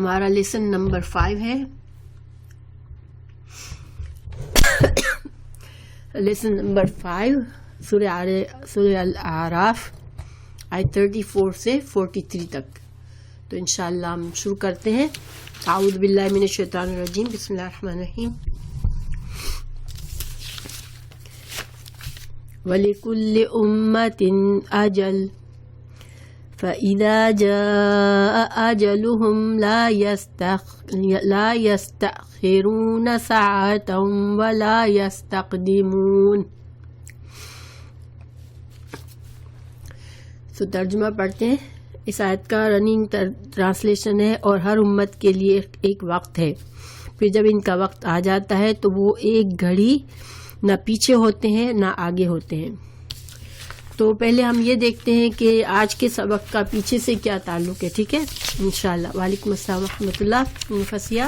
ہمارا lesson number 5 ہے. Lesson number 5 سورہ الاعراف آیت 34 سے 43 تک. تو انشاءاللہ ہم شروع کرتے ہیں. اعوذ باللہ من الشیطان الرجیم. بسم اللہ الرحمن الرحیم. وَلِكُلِّ أُمَّةٍ أَجَلٌ فَإِذَا جَاءَ أَجَلُهُمْ لَا يَسْتَأْخِرُونَ سَاعَةً وَلَا يَسْتَقْدِمُونَ. تو ترجمہ پڑھتے ہیں. اس آیت کا رننگ ٹرانسلیشن ہے اور ہر امت کے لیے ایک وقت ہے. پھر جب ان کا وقت آ جاتا ہے تو وہ ایک گھڑی نہ پیچھے ہوتے ہیں نہ آگے ہوتے ہیں. تو پہلے ہم یہ دیکھتے ہیں کہ آج کے سبق کا پیچھے سے کیا تعلق ہے. ٹھیک ہے انشاءاللہ. وعلیکم السلام ورحمۃ اللہ. مفسیہ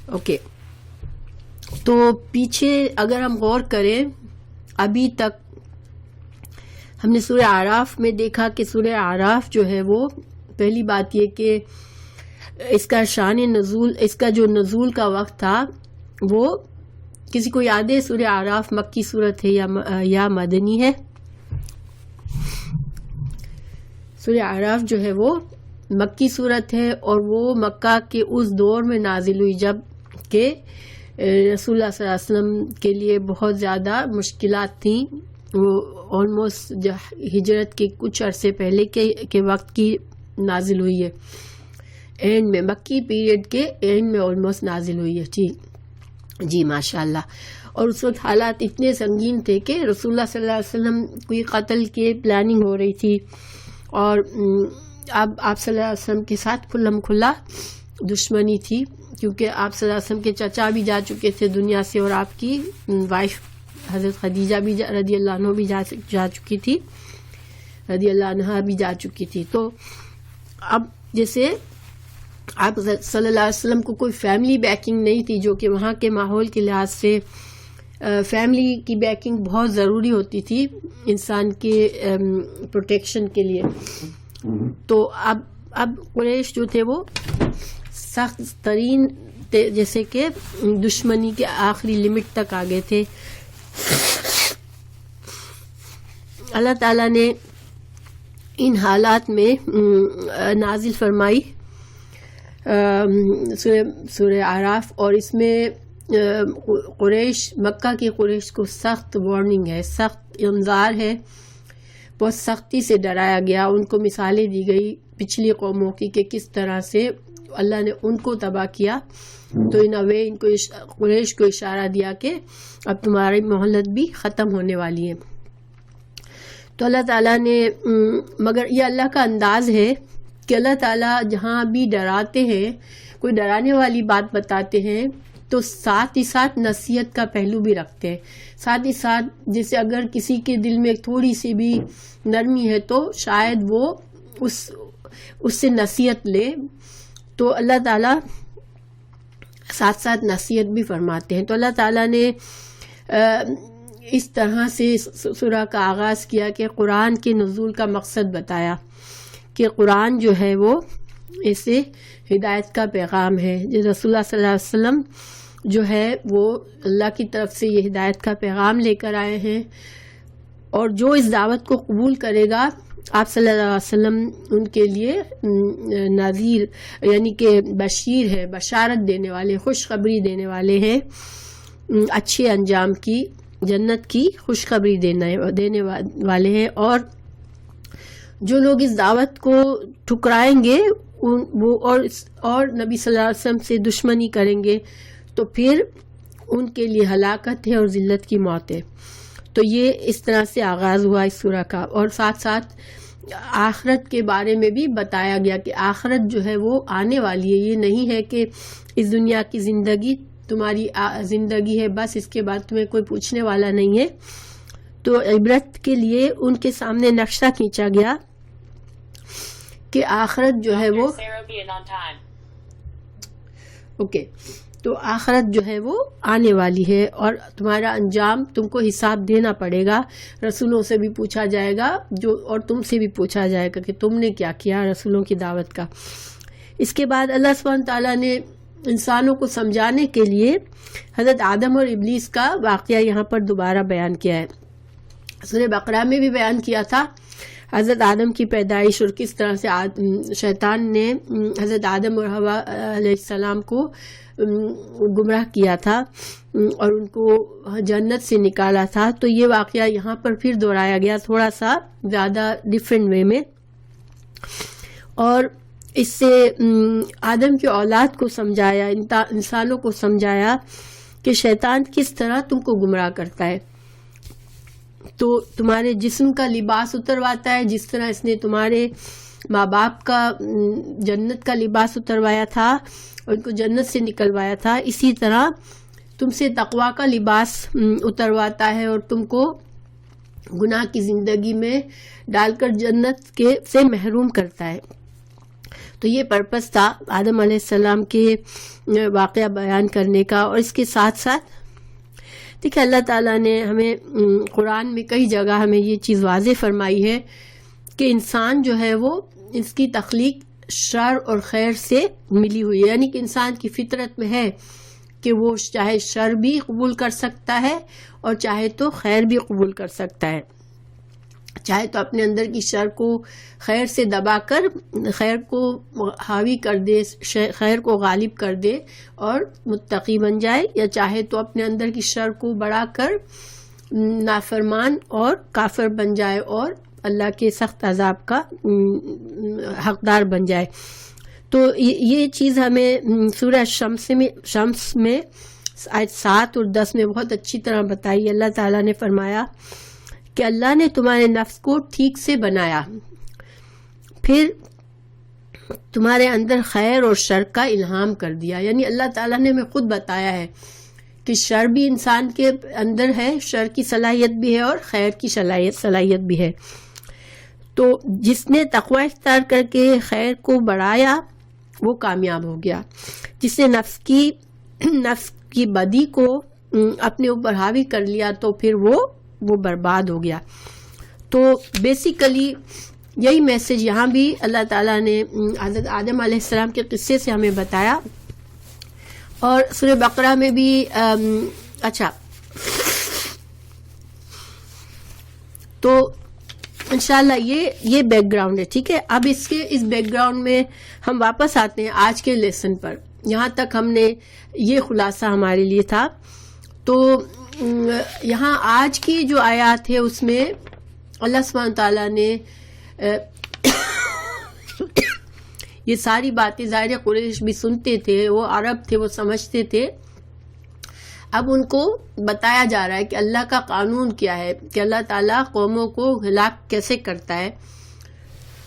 اوکے. تو پیچھے اگر ہم غور کریں، ابھی تک ہم نے سورہ اعراف میں دیکھا کہ سورہ اعراف جو ہے وہ پہلی بات یہ کہ اس کا شان نزول، اس کا جو نزول کا وقت تھا وہ کسی کو یاد ہے؟ سورہ اعراف مکی صورت ہے یا مدنی ہے؟ سورہ اعراف جو ہے وہ مکی صورت ہے اور وہ مکہ کے اس دور میں نازل ہوئی جب کہ رسول اللہ صلی اللہ علیہ وسلم کے لیے بہت زیادہ مشکلات تھیں. وہ آلموسٹ ہجرت کے کچھ عرصے پہلے کے وقت کی نازل ہوئی ہے. اینڈ میں مکی پیریڈ کے اینڈ میں آلموسٹ نازل ہوئی ہے. جی ماشاءاللہ. اور اس وقت حالات اتنے سنگین تھے کہ رسول اللہ صلی اللہ علیہ وسلم کوئی قتل کے پلاننگ ہو رہی تھی اور اب آپ صلی اللہ علیہ وسلم کے ساتھ کھلم کھلا دشمنی تھی، کیونکہ آپ صلی اللہ علیہ وسلم کے چچا بھی جا چکے تھے دنیا سے اور آپ کی وائف حضرت خدیجہ بھی رضی اللہ عنہ بھی جا چکی تھی، رضی اللہ عنہ بھی جا چکی تھی. تو اب جیسے آپ صلی اللہ علیہ وسلم کو کوئی فیملی بیکنگ نہیں تھی، جو کہ وہاں کے ماحول کے لحاظ سے فیملی کی بیکنگ بہت ضروری ہوتی تھی انسان کے پروٹیکشن کے لیے. تو اب قریش جو تھے وہ سخت ترین جیسے کہ دشمنی کے آخری لمٹ تک آ گئے تھے. اللہ تعالیٰ نے ان حالات میں نازل فرمائی سورہ اعراف، اور اس میں قریش، مکہ کی قریش کو سخت وارننگ ہے، سخت انذار ہے، بہت سختی سے ڈرایا گیا. ان کو مثالیں دی گئی پچھلی قوموں کی کہ کس طرح سے اللہ نے ان کو تباہ کیا. تو ان اے وے ان کو قریش کو اشارہ دیا کہ اب تمہاری مہلت بھی ختم ہونے والی ہے. تو اللہ تعالیٰ نے مگر یہ اللہ کا انداز ہے کہ اللہ تعالیٰ جہاں بھی ڈراتے ہیں، کوئی ڈرانے والی بات بتاتے ہیں تو ساتھ ہی ساتھ نصیحت کا پہلو بھی رکھتے ہیں. ساتھ ہی ساتھ جیسے اگر کسی کے دل میں تھوڑی سی بھی نرمی ہے تو شاید وہ اس سے نصیحت لے. تو اللہ تعالیٰ ساتھ ساتھ نصیحت بھی فرماتے ہیں. تو اللہ تعالیٰ نے اس طرح سے سورہ کا آغاز کیا کہ قرآن کے نزول کا مقصد بتایا کہ قرآن جو ہے وہ اسے ہدایت کا پیغام ہے. رسول اللہ صلی اللہ علیہ وسلم جو ہے وہ اللہ کی طرف سے یہ ہدایت کا پیغام لے کر آئے ہیں، اور جو اس دعوت کو قبول کرے گا آپ صلی اللہ علیہ وسلم ان کے لیے نذیر یعنی کہ بشیر ہے، بشارت دینے والے، خوشخبری دینے والے ہیں، اچھے انجام کی، جنت کی خوشخبری دینے والے ہیں. اور جو لوگ اس دعوت کو ٹھکرائیں گے وہ اور نبی صلی اللہ علیہ وسلم سے دشمنی کریں گے تو پھر ان کے لیے ہلاکت ہے اور ذلت کی موت ہے. تو یہ اس طرح سے آغاز ہوا اس سورہ کا. اور ساتھ ساتھ آخرت کے بارے میں بھی بتایا گیا کہ آخرت جو ہے وہ آنے والی ہے. یہ نہیں ہے کہ اس دنیا کی زندگی تمہاری زندگی ہے بس، اس کے بعد تمہیں کوئی پوچھنے والا نہیں ہے. تو عبرت کے لیے ان کے سامنے نقشہ کھینچا گیا کہ آخرت جو ہے وہ تو آخرت جو ہے وہ آنے والی ہے اور تمہارا انجام تم کو حساب دینا پڑے گا. رسولوں سے بھی پوچھا جائے گا اور تم سے بھی پوچھا جائے گا کہ تم نے کیا کیا رسولوں کی دعوت کا. اس کے بعد اللہ سبحانہ تعالیٰ نے انسانوں کو سمجھانے کے لیے حضرت آدم اور ابلیس کا واقعہ یہاں پر دوبارہ بیان کیا ہے. سورہ بقرہ میں بھی بیان کیا تھا حضرت آدم کی پیدائش اور کس طرح سے شیطان نے حضرت آدم اور حوا علیہ السلام کو گمراہ کیا تھا اور ان کو جنت سے نکالا تھا. تو یہ واقعہ یہاں پر پھر دہرایا گیا تھوڑا سا زیادہ ڈیفرنٹ وے میں، اور اس سے آدم کی اولاد کو سمجھایا، انسانوں کو سمجھایا کہ شیطان کس طرح تم کو گمراہ کرتا ہے. تو تمہارے جسم کا لباس اترواتا ہے، جس طرح اس نے تمہارے ماں باپ کا جنت کا لباس اتروایا تھا اور ان کو جنت سے نکلوایا تھا، اسی طرح تم سے تقویٰ کا لباس اترواتا ہے اور تم کو گناہ کی زندگی میں ڈال کر جنت سے محروم کرتا ہے. تو یہ پرپس تھا آدم علیہ السلام کے واقعہ بیان کرنے کا. اور اس کے ساتھ ساتھ دیکھیں اللہ تعالیٰ نے ہمیں قرآن میں کئی جگہ ہمیں یہ چیز واضح فرمائی ہے کہ انسان جو ہے وہ اس کی تخلیق شر اور خیر سے ملی ہوئی ہے، یعنی کہ انسان کی فطرت میں ہے کہ وہ چاہے شر بھی قبول کر سکتا ہے اور چاہے تو خیر بھی قبول کر سکتا ہے، چاہے تو اپنے اندر کی شر کو خیر سے دبا کر خیر کو حاوی کر دے، خیر کو غالب کر دے اور متقی بن جائے، یا چاہے تو اپنے اندر کی شر کو بڑھا کر نافرمان اور کافر بن جائے اور اللہ کے سخت عذاب کا حقدار بن جائے. تو یہ چیز ہمیں سورہ شمس میں آیت 7 اور 10 میں بہت اچھی طرح بتائی. اللہ تعالیٰ نے فرمایا کہ اللہ نے تمہارے نفس کو ٹھیک سے بنایا، پھر تمہارے اندر خیر اور شر کا الہام کر دیا. یعنی اللہ تعالیٰ نے ہمیں خود بتایا ہے کہ شر بھی انسان کے اندر ہے، شر کی صلاحیت بھی ہے اور خیر کی صلاحیت بھی ہے. تو جس نے تقوی اختیار کر کے خیر کو بڑھایا وہ کامیاب ہو گیا، جس نے نفس کی بدی کو اپنے اوپر حاوی کر لیا تو پھر وہ برباد ہو گیا. تو بیسیکلی یہی میسج یہاں بھی اللہ تعالیٰ نے حضرت آدم علیہ السلام کے قصے سے ہمیں بتایا. اور سورہ بقرہ میں بھی اچھا تو انشاءاللہ یہ بیک گراؤنڈ ہے، ٹھیک ہے. اب اس بیک گراؤنڈ میں ہم واپس آتے ہیں آج کے لیسن پر. یہاں تک ہم نے یہ خلاصہ ہمارے لیے تھا. تو یہاں آج کی جو آیات ہے اس میں اللہ سبحانہ تعالیٰ نے یہ ساری باتیں ظاہر قریش بھی سنتے تھے، وہ عرب تھے، وہ سمجھتے تھے. اب ان کو بتایا جا رہا ہے کہ اللہ کا قانون کیا ہے، کہ اللہ تعالیٰ قوموں کو ہلاک کیسے کرتا ہے،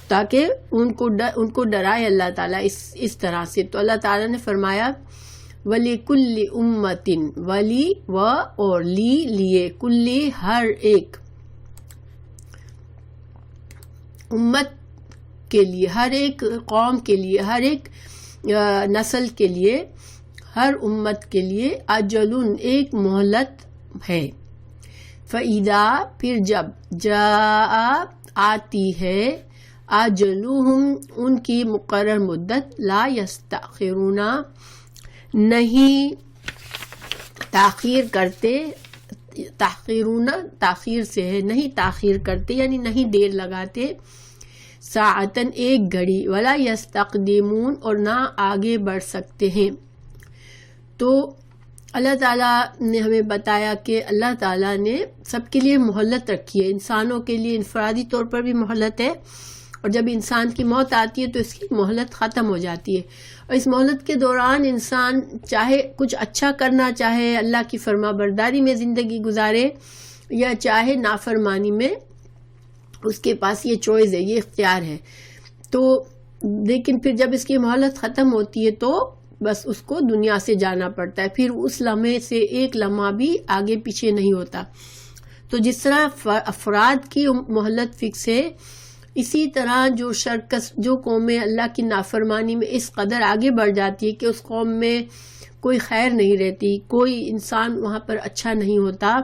تاکہ ان کو ڈرائے اللہ تعالیٰ اس طرح سے. تو اللہ تعالیٰ نے فرمایا وَلِكُلِّ أُمَّةٍ، ولی و اور لیے، کلی ہر ایک، امت کے لیے، ہر ایک قوم کے لیے، ہر ایک نسل کے لیے، ہر امت کے لیے اجلن ایک مہلت ہے. فَإِذَا پھر جب جاء آتی ہے اجلہم ان کی مقرر مدت، لا یستأخرون نہیں تاخیر کرتے، تاخیرون تاخیر سے ہے، نہیں تاخیر کرتے یعنی نہیں دیر لگاتے، ساعتن ایک گھڑی، ولا یستقدمون اور نہ آگے بڑھ سکتے ہیں. تو اللہ تعالیٰ نے ہمیں بتایا کہ اللہ تعالیٰ نے سب کے لیے مہلت رکھی ہے. انسانوں کے لیے انفرادی طور پر بھی مہلت ہے، اور جب انسان کی موت آتی ہے تو اس کی مہلت ختم ہو جاتی ہے. اور اس مہلت کے دوران انسان چاہے کچھ اچھا کرنا چاہے، اللہ کی فرما برداری میں زندگی گزارے، یا چاہے نافرمانی میں، اس کے پاس یہ چوائس ہے، یہ اختیار ہے. تو لیکن پھر جب اس کی مہلت ختم ہوتی ہے تو بس اس کو دنیا سے جانا پڑتا ہے، پھر اس لمحے سے ایک لمحہ بھی آگے پیچھے نہیں ہوتا. تو جس طرح افراد کی مہلت فکس ہے، اسی طرح جو قومیں اللہ کی نافرمانی میں اس قدر آگے بڑھ جاتی ہے کہ اس قوم میں کوئی خیر نہیں رہتی، کوئی انسان وہاں پر اچھا نہیں ہوتا.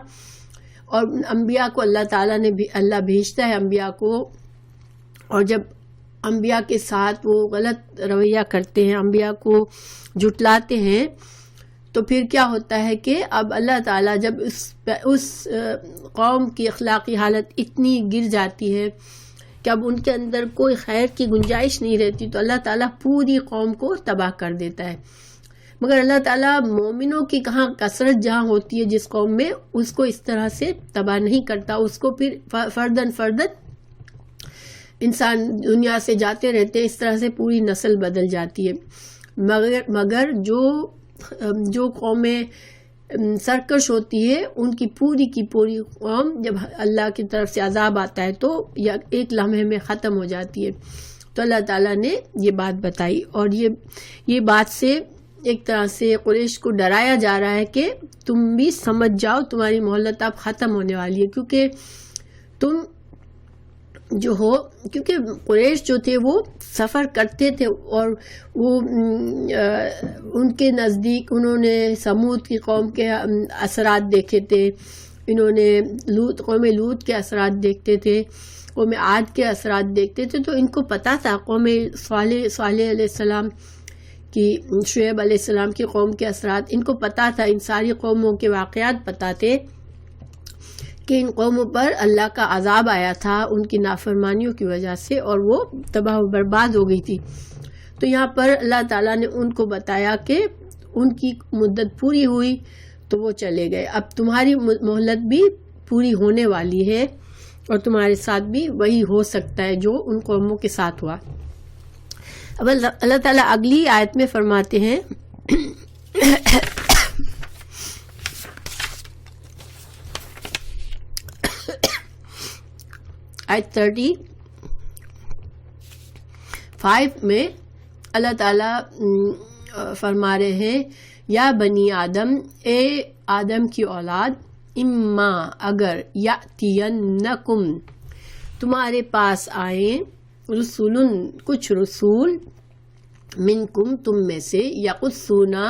اور انبیاء کو اللہ تعالیٰ نے بھی اللہ بھیجتا ہے انبیاء کو، اور جب انبیاء کے ساتھ وہ غلط رویہ کرتے ہیں، انبیاء کو جھٹلاتے ہیں، تو پھر کیا ہوتا ہے کہ اب اللہ تعالیٰ جب اس قوم کی اخلاقی حالت اتنی گر جاتی ہے کہ اب ان کے اندر کوئی خیر کی گنجائش نہیں رہتی، تو اللہ تعالیٰ پوری قوم کو تباہ کر دیتا ہے۔ مگر اللہ تعالیٰ مومنوں کی کہاں کثرت جہاں ہوتی ہے جس قوم میں، اس کو اس طرح سے تباہ نہیں کرتا، اس کو پھر فردن انسان دنیا سے جاتے رہتے ہیں، اس طرح سے پوری نسل بدل جاتی ہے۔ مگر جو قومیں سرکش ہوتی ہے، ان کی پوری قوم جب اللہ کی طرف سے عذاب آتا ہے تو ایک لمحے میں ختم ہو جاتی ہے۔ تو اللہ تعالیٰ نے یہ بات بتائی، اور یہ بات سے ایک طرح سے قریش کو ڈرایا جا رہا ہے کہ تم بھی سمجھ جاؤ تمہاری مہلت اب ختم ہونے والی ہے، کیونکہ تم جو ہو، کیونکہ قریش جو تھے وہ سفر کرتے تھے، اور وہ ان کے نزدیک انہوں نے سمود کی قوم کے اثرات دیکھے تھے، انہوں نے قوم لوط کے اثرات دیکھتے تھے، قوم عاد کے اثرات دیکھتے تھے، تو ان کو پتہ تھا قوم صالح علیہ السلام کی، شعیب علیہ السلام کی قوم کے اثرات ان کو پتہ تھا، ان ساری قوموں کے واقعات پتہ تھے کہ ان قوموں پر اللہ کا عذاب آیا تھا ان کی نافرمانیوں کی وجہ سے، اور وہ تباہ و برباد ہو گئی تھی۔ تو یہاں پر اللہ تعالیٰ نے ان کو بتایا کہ ان کی مدت پوری ہوئی تو وہ چلے گئے، اب تمہاری مہلت بھی پوری ہونے والی ہے، اور تمہارے ساتھ بھی وہی ہو سکتا ہے جو ان قوموں کے ساتھ ہوا۔ اب اللہ تعالیٰ اگلی آیت میں فرماتے ہیں آیت 35 میں اللہ تعالیٰ فرما رہے ہیں، یا بنی آدم، اے آدم کی اولاد، اما اگر یاتینکم تمہارے پاس آئیں، رسول کچھ رسول، منکم تم میں سے، یقصونا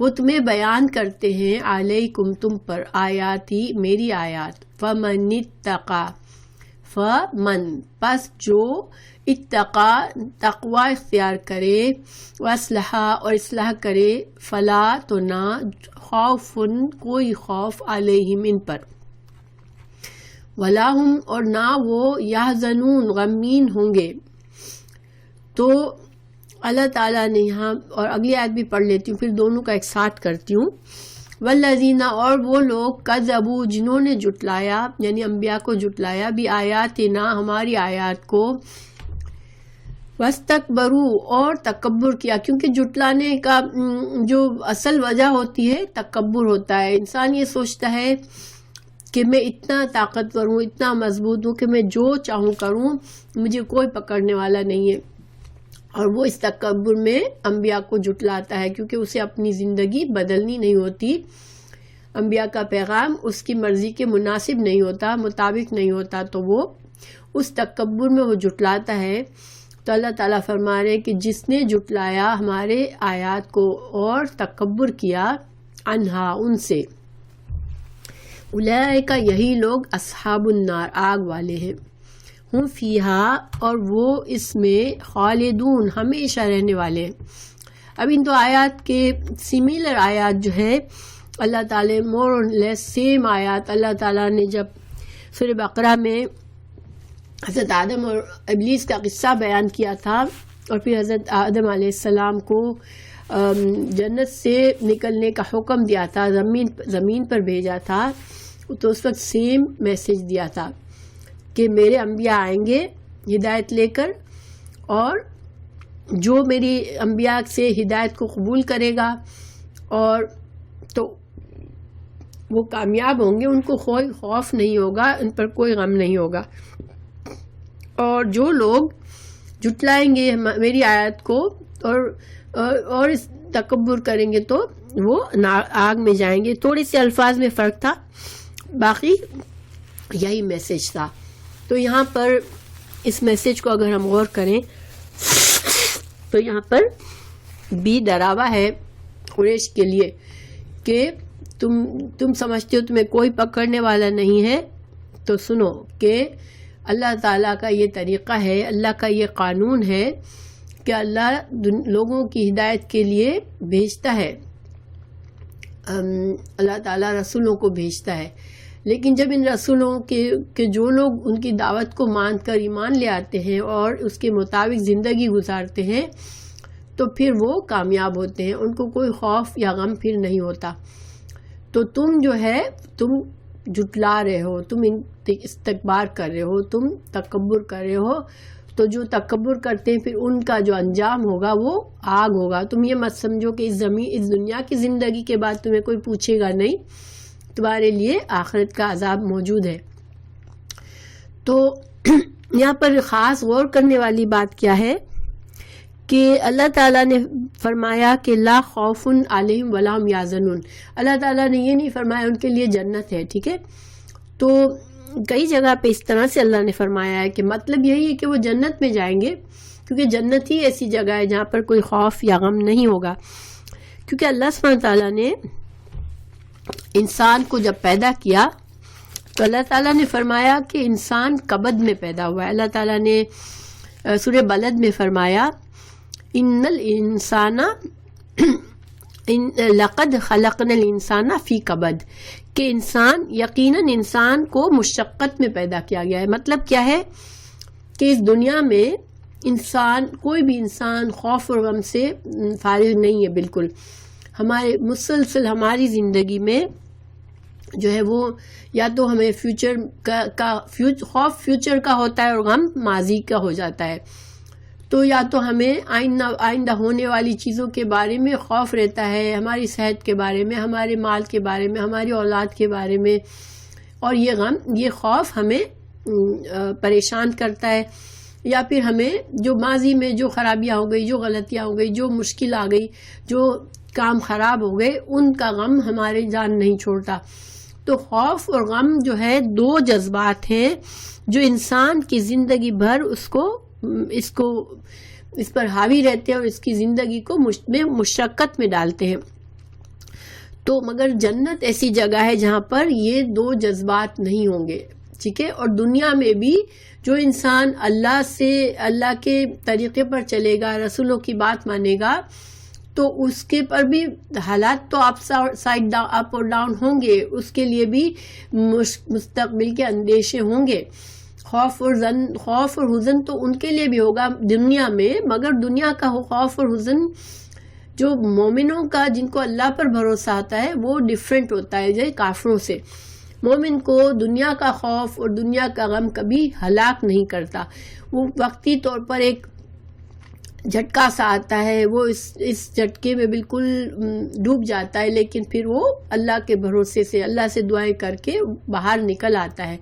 وہ تمہیں بیان کرتے ہیں، علیکم تم پر، آیاتی میری آیات، فمن اتقا فمن پس جو اتقا تقوی اختیار کرے، واصلح اور اصلاح کرے، فلا تو نہ، خوف کوئی خوف، علیہم ان پر، ولا ہم اور نہ وہ، یحزنون غمگین ہوں گے۔ تو اللہ تعالیٰ نے یہاں، اور اگلی آیت بھی پڑھ لیتی ہوں پھر دونوں کا ایک ساتھ کرتی ہوں، والذین اور وہ لوگ، کذبوا جنہوں نے جھٹلایا، یعنی انبیاء کو جھٹلایا، بھی آیاتنا ہماری آیات کو، واستکبروا اور تکبر کیا، کیونکہ جھٹلانے کا جو اصل وجہ ہوتی ہے تکبر ہوتا ہے، انسان یہ سوچتا ہے کہ میں اتنا طاقتور ہوں، اتنا مضبوط ہوں کہ میں جو چاہوں کروں، مجھے کوئی پکڑنے والا نہیں ہے، اور وہ اس تکبر میں انبیاء کو جھٹلاتا ہے، کیونکہ اسے اپنی زندگی بدلنی نہیں ہوتی، انبیاء کا پیغام اس کی مرضی کے مناسب نہیں ہوتا، مطابق نہیں ہوتا، تو وہ اس تکبر میں وہ جھٹلاتا ہے۔ تو اللہ تعالیٰ فرما رہے کہ جس نے جھٹلایا ہمارے آیات کو اور تکبر کیا، انہا ان سے، اولئک یہی لوگ، اصحاب النار آگ والے ہیں، ہم فیہا اور وہ اس میں، خالدون ہمیشہ رہنے والے ہیں۔ اب ان دو آیات کے سیملر آیات جو ہے اللہ تعالیٰ مور اور لیس سیم آیات اللہ تعالیٰ نے جب سورہ بقرہ میں حضرت آدم اور ابلیس کا قصہ بیان کیا تھا، اور پھر حضرت آدم علیہ السلام کو جنت سے نکلنے کا حکم دیا تھا، زمین پر بھیجا تھا، تو اس وقت سیم میسج دیا تھا کہ میرے انبیاء آئیں گے ہدایت لے کر، اور جو میری انبیاء سے ہدایت کو قبول کرے گا اور تو وہ کامیاب ہوں گے، ان کو کوئی خوف نہیں ہوگا، ان پر کوئی غم نہیں ہوگا، اور جو لوگ جھٹلائیں گے میری آیت کو اور اس تکبر کریں گے تو وہ آگ میں جائیں گے۔ تھوڑے سے الفاظ میں فرق تھا، باقی یہی میسج تھا۔ تو یہاں پر اس میسج کو اگر ہم غور کریں تو یہاں پر بھی ڈراوا ہے قریش کے لیے کہ تم سمجھتے ہو تمہیں کوئی پکڑنے والا نہیں ہے، تو سنو کہ اللہ تعالیٰ کا یہ طریقہ ہے، اللہ کا یہ قانون ہے کہ اللہ لوگوں کی ہدایت کے لیے بھیجتا ہے، اللہ تعالیٰ رسولوں کو بھیجتا ہے، لیکن جب ان رسولوں کے جو لوگ ان کی دعوت کو مان کر ایمان لے آتے ہیں اور اس کے مطابق زندگی گزارتے ہیں تو پھر وہ کامیاب ہوتے ہیں، ان کو کوئی خوف یا غم پھر نہیں ہوتا۔ تو تم جو ہے تم جھٹلا رہے ہو، تم استکبار کر رہے ہو، تم تکبر کر رہے ہو، تو جو تکبر کرتے ہیں پھر ان کا جو انجام ہوگا وہ آگ ہوگا۔ تم یہ مت سمجھو کہ اس دنیا کی زندگی کے بعد تمہیں کوئی پوچھے گا نہیں، تمہارے لیے آخرت کا عذاب موجود ہے۔ تو یہاں پر خاص غور کرنے والی بات کیا ہے کہ اللہ تعالیٰ نے فرمایا کہ لا خوف علیہم ولا هم یحزنون، اللہ تعالیٰ نے یہ نہیں فرمایا ان کے لیے جنت ہے، ٹھیک ہے؟ تو کئی جگہ پہ اس طرح سے اللہ نے فرمایا ہے کہ مطلب یہی ہے کہ وہ جنت میں جائیں گے، کیونکہ جنت ہی ایسی جگہ ہے جہاں پر کوئی خوف یا غم نہیں ہوگا، کیونکہ اللہ سبحانہ تعالیٰ نے انسان کو جب پیدا کیا تو اللہ تعالیٰ نے فرمایا کہ انسان کبد میں پیدا ہوا ہے۔ اللہ تعالیٰ نے سورہ بلد میں فرمایا ان الانسان لقد خلقنا الانسان فی کبد، کہ یقیناً انسان کو مشقت میں پیدا کیا گیا ہے۔ مطلب کیا ہے کہ اس دنیا میں کوئی بھی انسان خوف اور غم سے فارغ نہیں ہے بالکل۔ مسلسل ہماری زندگی میں جو ہے وہ یا تو ہمیں خوف فیوچر کا ہوتا ہے اور غم ماضی کا ہو جاتا ہے، تو یا تو ہمیں آئندہ ہونے والی چیزوں کے بارے میں خوف رہتا ہے، ہماری صحت کے بارے میں، ہمارے مال کے بارے میں، ہماری اولاد کے بارے میں، اور یہ خوف ہمیں پریشان کرتا ہے، یا پھر ہمیں جو ماضی میں جو خرابیاں ہو گئی، جو غلطیاں ہو گئی، جو مشکل آ گئی، جو کام خراب ہو گئے، ان کا غم ہمارے جان نہیں چھوڑتا۔ تو خوف اور غم جو ہے دو جذبات ہیں جو انسان کی زندگی بھر اس پر حاوی رہتے ہیں اور اس کی زندگی کو مشقت میں ڈالتے ہیں۔ تو مگر جنت ایسی جگہ ہے جہاں پر یہ دو جذبات نہیں ہوں گے، ٹھیک ہے؟ اور دنیا میں بھی جو انسان اللہ کے طریقے پر چلے گا، رسولوں کی بات مانے گا، تو اس کے پر بھی حالات تو اپ اور ڈاؤن ہوں گے، اس کے لیے بھی مستقبل کے اندیشے ہوں گے، خوف اور حزن تو ان کے لیے بھی ہوگا دنیا میں، مگر دنیا کا خوف اور حزن جو مومنوں کا، جن کو اللہ پر بھروسہ آتا ہے، وہ ڈیفرنٹ ہوتا ہے جیسے کافروں سے۔ مومن کو دنیا کا خوف اور دنیا کا غم کبھی ہلاک نہیں کرتا، وہ وقتی طور پر ایک جھٹکا سا آتا ہے، وہ اس جھٹکے میں بالکل ڈوب جاتا ہے، لیکن پھر وہ اللہ کے بھروسے سے، اللہ سے دعائیں کر کے باہر نکل آتا ہے۔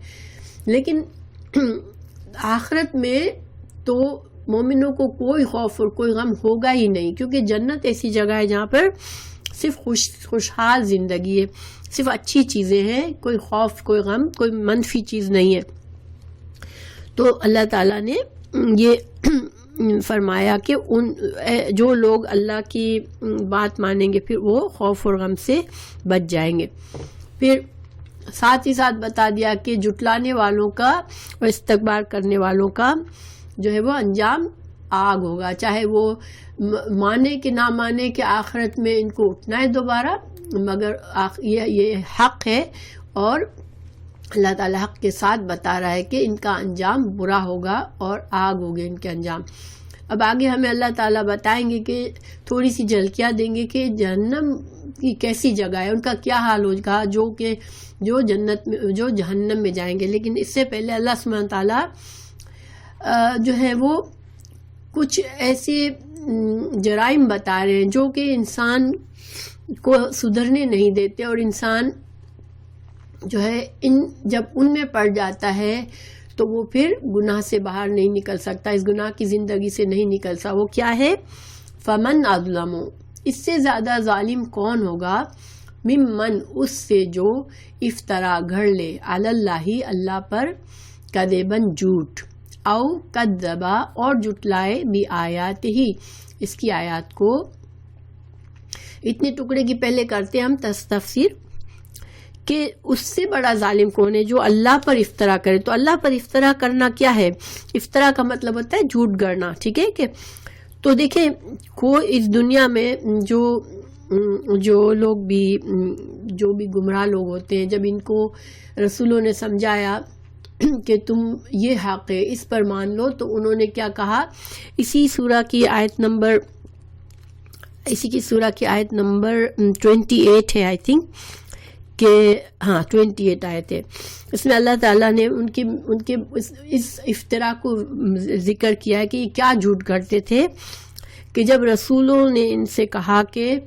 لیکن آخرت میں تو مومنوں کو کوئی خوف اور کوئی غم ہوگا ہی نہیں، کیونکہ جنت ایسی جگہ ہے جہاں پر صرف خوشحال زندگی ہے، صرف اچھی چیزیں ہیں، کوئی خوف، کوئی غم، کوئی منفی چیز نہیں ہے۔ تو اللہ تعالیٰ نے یہ فرمایا کہ جو لوگ اللہ کی بات مانیں گے پھر وہ خوف اور غم سے بچ جائیں گے۔ پھر ساتھ ہی ساتھ بتا دیا کہ جھٹلانے والوں کا اور استکبار کرنے والوں کا جو ہے وہ انجام آگ ہوگا، چاہے وہ مانے کہ نہ مانے کہ آخرت میں ان کو اٹھنا ہے دوبارہ، مگر یہ حق ہے، اور اللہ تعالیٰ حق کے ساتھ بتا رہا ہے کہ ان کا انجام برا ہوگا اور آگ ہوگی ان کے انجام۔ اب آگے ہمیں اللہ تعالیٰ بتائیں گے کہ تھوڑی سی جھلکیاں دیں گے کہ جہنم کی کیسی جگہ ہے، ان کا کیا حال ہوگا جو جہنم میں جائیں گے۔ لیکن اس سے پہلے اللہ سبحانہ تعالیٰ جو ہے وہ کچھ ایسے جرائم بتا رہے ہیں جو کہ انسان کو سدھرنے نہیں دیتے، اور انسان جو ہے جب ان میں پڑ جاتا ہے تو وہ پھر گناہ سے باہر نہیں نکل سکتا، اس گناہ کی زندگی سے نہیں نکل سکتا۔ وہ کیا ہے؟ فمن اظلم، اس سے زیادہ ظالم کون ہوگا، ممن، اس سے جو افطرا گھڑ لے، علی اللہ، اللہ پر، کذبن، جھوٹ، او کذبا، اور جھٹلائے، بھی آیات ہی، اس کی آیات کو۔ اتنے ٹکڑے کی پہلے کرتے ہم تفسیر کہ اس سے بڑا ظالم کون ہے جو اللہ پر افطرا کرے. تو اللہ پر افطرا کرنا کیا ہے؟ افطرا کا مطلب ہوتا ہے جھوٹ گڑنا. ٹھیک ہے کہ تو دیکھیں کوئی اس دنیا میں جو لوگ بھی جو بھی گمراہ لوگ ہوتے ہیں، جب ان کو رسولوں نے سمجھایا کہ تم یہ حق ہے اس پر مان لو، تو انہوں نے کیا کہا؟ اسی سورہ کی آیت نمبر 28 ہے آئی تھنک کہ ہاں 28 آیت ہے. اس میں اللہ تعالیٰ نے ان کے اس افطرا کو ذکر کیا ہے کہ یہ کیا جھوٹ کرتے تھے کہ جب رسولوں نے ان سے کہا کہ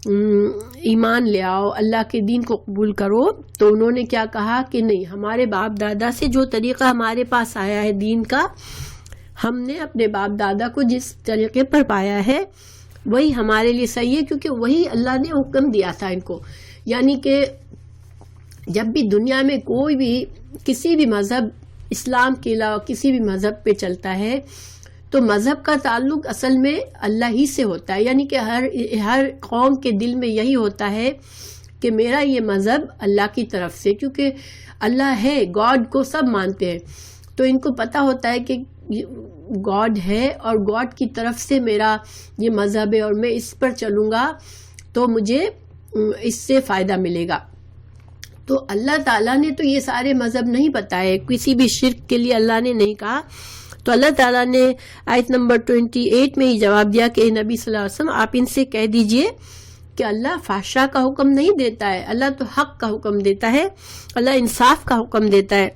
ایمان لے آؤ، اللہ کے دین کو قبول کرو، تو انہوں نے کیا کہا کہ نہیں، ہمارے باپ دادا سے جو طریقہ ہمارے پاس آیا ہے دین کا، ہم نے اپنے باپ دادا کو جس طریقے پر پایا ہے وہی ہمارے لیے صحیح ہے، کیونکہ وہی اللہ نے حکم دیا تھا ان کو. یعنی کہ جب بھی دنیا میں کوئی بھی کسی بھی مذہب، اسلام کے علاوہ کسی بھی مذہب پہ چلتا ہے، تو مذہب کا تعلق اصل میں اللہ ہی سے ہوتا ہے. یعنی کہ ہر قوم کے دل میں یہی ہوتا ہے کہ میرا یہ مذہب اللہ کی طرف سے، کیونکہ اللہ ہے، گاڈ کو سب مانتے ہیں، تو ان کو پتہ ہوتا ہے کہ گاڈ ہے اور گاڈ کی طرف سے میرا یہ مذہب ہے اور میں اس پر چلوں گا تو مجھے اس سے فائدہ ملے گا. تو اللہ تعالیٰ نے تو یہ سارے مذہب نہیں بتائے، کسی بھی شرک کے لیے اللہ نے نہیں کہا. تو اللہ تعالیٰ نے آیت نمبر 28 میں ہی جواب دیا کہ نبی صلی اللہ علیہ وسلم آپ ان سے کہہ دیجئے کہ اللہ فحشا کا حکم نہیں دیتا ہے، اللہ تو حق کا حکم دیتا ہے، اللہ انصاف کا حکم دیتا ہے.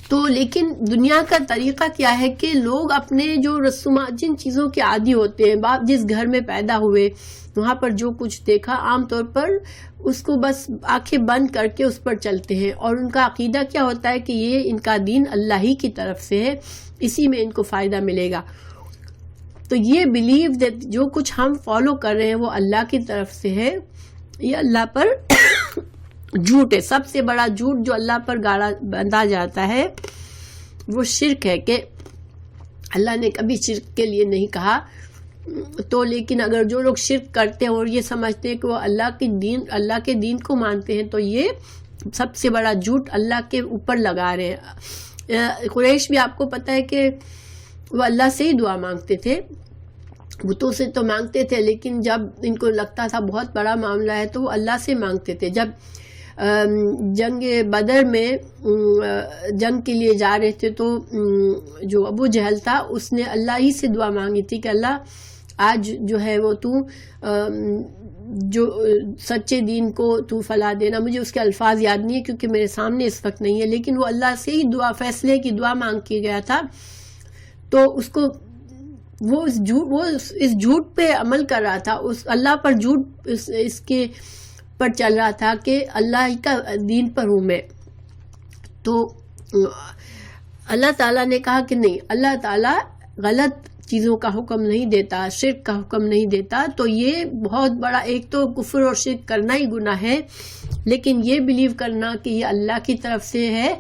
تو لیکن دنیا کا طریقہ کیا ہے کہ لوگ اپنے جو رسومات، جن چیزوں کے عادی ہوتے ہیں، باپ جس گھر میں پیدا ہوئے وہاں پر جو کچھ دیکھا، عام طور پر اس کو بس آنکھیں بند کر کے اس پر چلتے ہیں، اور ان کا عقیدہ کیا ہوتا ہے کہ یہ ان کا دین اللہ ہی کی طرف سے ہے، اسی میں ان کو فائدہ ملے گا. تو یہ بلیو دیٹ جو کچھ ہم فالو کر رہے ہیں وہ اللہ کی طرف سے ہے، یہ اللہ پر جھوٹ ہے. سب سے بڑا جھوٹ جو اللہ پر گاڑا بندھا جاتا ہے وہ شرک ہے، کہ اللہ نے کبھی شرک کے لیے نہیں کہا. تو لیکن اگر جو لوگ شرک کرتے ہیں اور یہ سمجھتے ہیں کہ وہ اللہ کے دین کو مانتے ہیں، تو یہ سب سے بڑا جھوٹ اللہ کے اوپر لگا رہے ہیں. قریش بھی آپ کو پتہ ہے کہ وہ اللہ سے ہی دعا مانگتے تھے، بتوں سے تو مانگتے تھے، لیکن جب ان کو لگتا تھا بہت بڑا معاملہ ہے تو وہ اللہ سے مانگتے تھے. جب جنگ بدر میں جنگ کے لیے جا رہے تھے تو جو ابو جہل تھا اس نے اللہ ہی سے دعا مانگی تھی کہ اللہ آج جو ہے وہ تو جو سچے دین کو تو فلا دینا. مجھے اس کے الفاظ یاد نہیں ہے کیونکہ میرے سامنے اس وقت نہیں ہے، لیکن وہ اللہ سے ہی دعا، فیصلے کی دعا مانگ کے گیا تھا. تو اس کو وہ اس جھوٹ پہ عمل کر رہا تھا، اس اللہ پر جھوٹ اس کے پر چل رہا تھا کہ اللہ کا دین پر ہوں میں. تو اللہ تعالیٰ نے کہا کہ نہیں، اللہ تعالیٰ غلط چیزوں کا حکم نہیں دیتا، شرک کا حکم نہیں دیتا. تو یہ بہت بڑا، ایک تو کفر اور شرک کرنا ہی گناہ ہے، لیکن یہ بلیو کرنا کہ یہ اللہ کی طرف سے ہے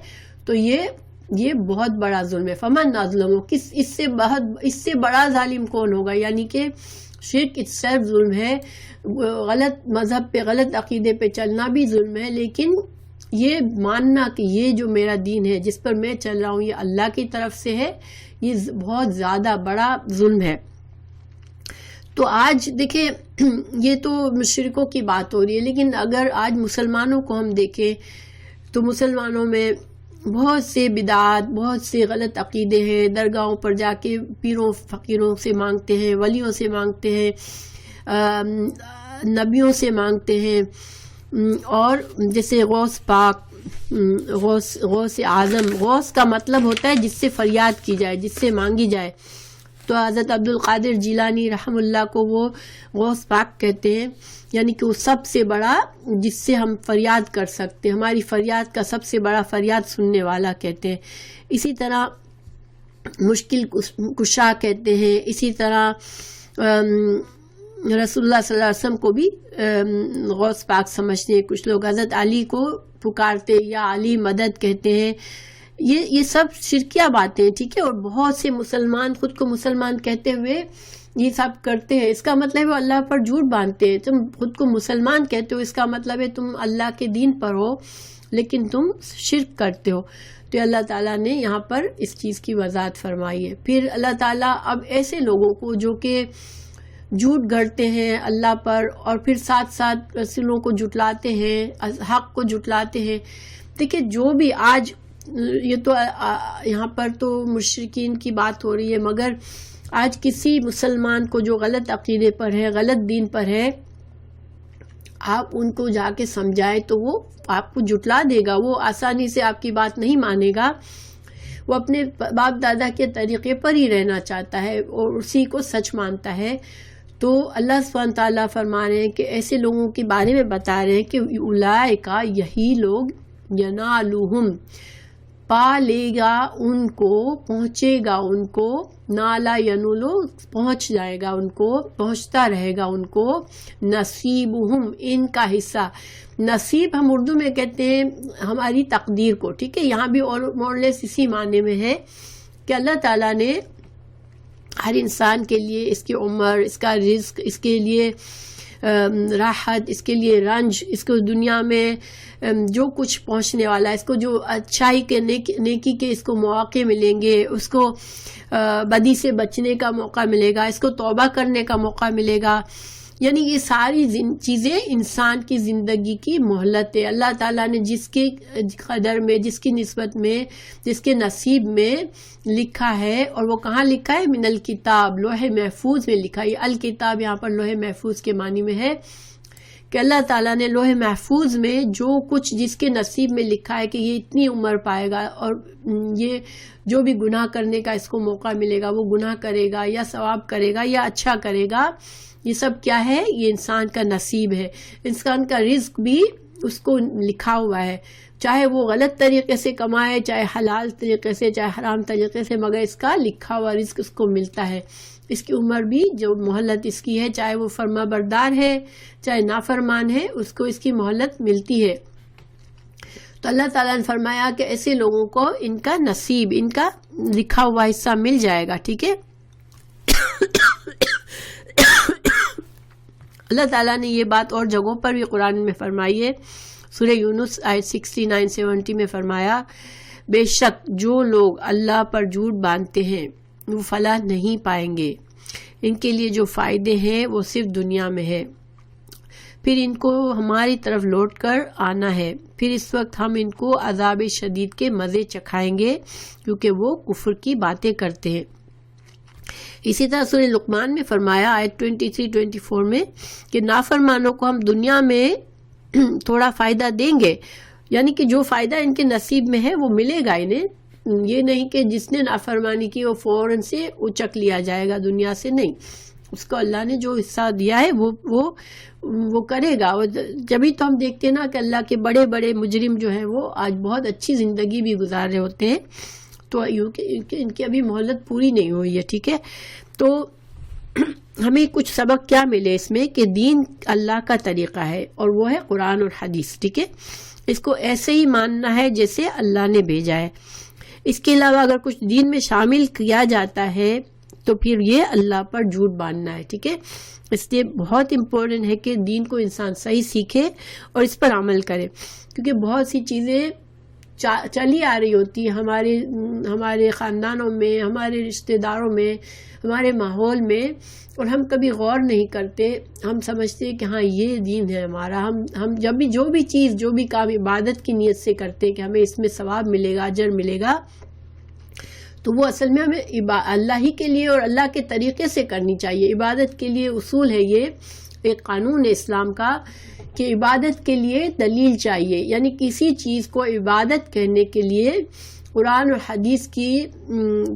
تو یہ بہت بڑا ظلم ہے. فمن اظلم، اس سے بڑا ظالم کون ہوگا؟ یعنی کہ شرک اٹسیلف ظلم ہے، غلط مذہب پہ، غلط عقیدے پہ چلنا بھی ظلم ہے، لیکن یہ ماننا کہ یہ جو میرا دین ہے جس پر میں چل رہا ہوں یہ اللہ کی طرف سے ہے، یہ بہت زیادہ بڑا ظلم ہے. تو آج دیکھیں یہ تو مشرکوں کی بات ہو رہی ہے، لیکن اگر آج مسلمانوں کو ہم دیکھیں تو مسلمانوں میں بہت سے بدعات، بہت سے غلط عقیدے ہیں. درگاہوں پر جا کے پیروں فقیروں سے مانگتے ہیں، ولیوں سے مانگتے ہیں، نبیوں سے مانگتے ہیں، اور جیسے غوث پاک، غوث اعظم. غوث کا مطلب ہوتا ہے جس سے فریاد کی جائے، جس سے مانگی جائے. تو حضرت عبد القادر جیلانی رحم اللہ کو وہ غوث پاک کہتے ہیں، یعنی کہ وہ سب سے بڑا جس سے ہم فریاد کر سکتے، ہماری فریاد کا سب سے بڑا فریاد سننے والا کہتے ہیں. اسی طرح مشکل کشا کہتے ہیں. اسی طرح رسول اللہ صلی اللہ علیہ وسلم کو بھی غوث پاک سمجھتے ہیں. کچھ لوگ حضرت علی کو پکارتے یا علی مدد کہتے ہیں. یہ سب شرکیہ باتیں، ٹھیک ہے. اور بہت سے مسلمان خود کو مسلمان کہتے ہوئے یہ سب کرتے ہیں، اس کا مطلب ہے وہ اللہ پر جھوٹ باندھتے ہیں. تم خود کو مسلمان کہتے ہو، اس کا مطلب ہے تم اللہ کے دین پر ہو لیکن تم شرک کرتے ہو. تو اللہ تعالیٰ نے یہاں پر اس چیز کی وضاحت فرمائی ہے. پھر اللہ تعالیٰ اب ایسے لوگوں کو جو کہ جھوٹ گھڑتے ہیں اللہ پر اور پھر ساتھ ساتھ رسولوں کو جھٹلاتے ہیں، حق کو جھٹلاتے ہیں. دیکھیں جو بھی آج یہ تو یہاں پر تو مشرکین کی بات ہو رہی ہے، مگر آج کسی مسلمان کو جو غلط عقیدے پر ہے، غلط دین پر ہے، آپ ان کو جا کے سمجھائیں تو وہ آپ کو جھٹلا دے گا. وہ آسانی سے آپ کی بات نہیں مانے گا. وہ اپنے باپ دادا کے طریقے پر ہی رہنا چاہتا ہے اور اسی کو سچ مانتا ہے. تو اللہ سبحانہ تعالیٰ فرما رہے ہیں کہ ایسے لوگوں کے بارے میں بتا رہے ہیں کہ اولئک، یہی لوگ، ینالہم، پا لے گا ان کو، پہنچے گا ان کو، نالا ینولو، پہنچ جائے گا ان کو، پہنچتا رہے گا ان کو، نصیبہم، ان کا حصہ. نصیب ہم اردو میں کہتے ہیں ہماری تقدیر کو، ٹھیک ہے. یہاں بھی مور لیس اسی معنی میں ہے کہ اللہ تعالیٰ نے ہر انسان کے لیے اس کی عمر، اس کا رزق، اس کے لیے راحت، اس کے لیے رنج، اس کو دنیا میں جو کچھ پہنچنے والا ہے، اس کو جو اچھائی کے نیکی کے اس کو مواقع ملیں گے، اس کو بدی سے بچنے کا موقع ملے گا، اس کو توبہ کرنے کا موقع ملے گا. یعنی یہ ساری چیزیں انسان کی زندگی کی مہلت ہے. اللہ تعالیٰ نے جس کے قدر میں، جس کی نسبت میں، جس کے نصیب میں لکھا ہے، اور وہ کہاں لکھا ہے؟ من الکتاب، لوح محفوظ میں لکھا ہے. الکتاب یہاں پر لوح محفوظ کے معنی میں ہے کہ اللہ تعالیٰ نے لوح محفوظ میں جو کچھ جس کے نصیب میں لکھا ہے کہ یہ اتنی عمر پائے گا اور یہ جو بھی گناہ کرنے کا اس کو موقع ملے گا وہ گناہ کرے گا یا ثواب کرے گا یا اچھا کرے گا. یہ سب کیا ہے؟ یہ انسان کا نصیب ہے. انسان کا رزق بھی اس کو لکھا ہوا ہے، چاہے وہ غلط طریقے سے کمائے، چاہے حلال طریقے سے، چاہے حرام طریقے سے، مگر اس کا لکھا ہوا رزق اس کو ملتا ہے. اس کی عمر بھی جو مہلت اس کی ہے، چاہے وہ فرما بردار ہے چاہے نافرمان ہے، اس کو اس کی مہلت ملتی ہے. تو اللہ تعالیٰ نے فرمایا کہ ایسے لوگوں کو ان کا نصیب، ان کا لکھا ہوا حصہ مل جائے گا. ٹھیک ہے. اللہ تعالیٰ نے یہ بات اور جگہوں پر بھی قرآن میں فرمائی ہے. سورہ یونس آیت 69-70 میں فرمایا، بے شک جو لوگ اللہ پر جھوٹ باندھتے ہیں وہ فلاح نہیں پائیں گے. ان کے لیے جو فائدے ہیں وہ صرف دنیا میں ہے، پھر ان کو ہماری طرف لوٹ کر آنا ہے، پھر اس وقت ہم ان کو عذاب شدید کے مزے چکھائیں گے کیونکہ وہ کفر کی باتیں کرتے ہیں. اسی طرح سورہ لقمان میں فرمایا آیت 23-24 میں کہ نافرمانوں کو ہم دنیا میں تھوڑا فائدہ دیں گے، یعنی کہ جو فائدہ ان کے نصیب میں ہے وہ ملے گا انہیں. یہ نہیں کہ جس نے نافرمانی کی وہ فوراً سے اچک لیا جائے گا دنیا سے، نہیں. اس کو اللہ نے جو حصہ دیا ہے وہ کرے گا. جبھی تو ہم دیکھتے ہیں نا کہ اللہ کے بڑے بڑے مجرم جو ہیں وہ آج بہت اچھی زندگی بھی گزار رہے ہوتے ہیں، تو ان کی ابھی مہلت پوری نہیں ہوئی ہے. ٹھیک ہے. تو ہمیں کچھ سبق کیا ملے اس میں کہ دین اللہ کا طریقہ ہے اور وہ ہے قرآن اور حدیث. ٹھیک ہے. اس کو ایسے ہی ماننا ہے جیسے اللہ نے بھیجا ہے. اس کے علاوہ اگر کچھ دین میں شامل کیا جاتا ہے تو پھر یہ اللہ پر جھوٹ باندھنا ہے. ٹھیک ہے. اس لیے بہت امپورٹنٹ ہے کہ دین کو انسان صحیح سیکھے اور اس پر عمل کرے، کیونکہ بہت سی چیزیں چلی آ رہی ہوتی ہیں ہمارے خاندانوں میں، ہمارے رشتہ داروں میں، ہمارے ماحول میں، اور ہم کبھی غور نہیں کرتے. ہم سمجھتے ہیں کہ ہاں یہ دین ہے ہمارا. ہم جب بھی جو بھی چیز، جو بھی کام عبادت کی نیت سے کرتے کہ ہمیں اس میں ثواب ملے گا، اجر ملے گا، تو وہ اصل میں ہمیں اللہ ہی کے لیے اور اللہ کے طریقے سے کرنی چاہیے. عبادت کے لیے اصول ہے، یہ ایک قانون ہے اسلام کا کہ عبادت کے لیے دلیل چاہیے. یعنی کسی چیز کو عبادت کہنے کے لیے قرآن اور حدیث کی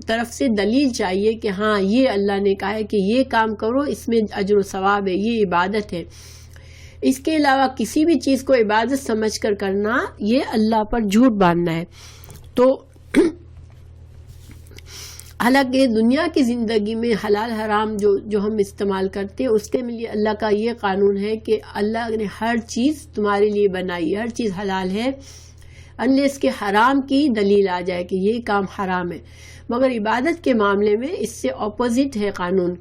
طرف سے دلیل چاہیے کہ ہاں یہ اللہ نے کہا ہے کہ یہ کام کرو، اس میں اجر و ثواب ہے، یہ عبادت ہے. اس کے علاوہ کسی بھی چیز کو عبادت سمجھ کر کرنا یہ اللہ پر جھوٹ باندھنا ہے. تو حالانکہ دنیا کی زندگی میں حلال حرام جو ہم استعمال کرتے ہیں، اس کے لیے اللہ کا یہ قانون ہے کہ اللہ نے ہر چیز تمہارے لیے بنائی ہے، ہر چیز حلال ہے. انلیس کہ حرام کی دلیل آ جائے کہ یہ کام حرام ہے. مگر عبادت کے معاملے میں اس سے اپوزٹ ہے قانون.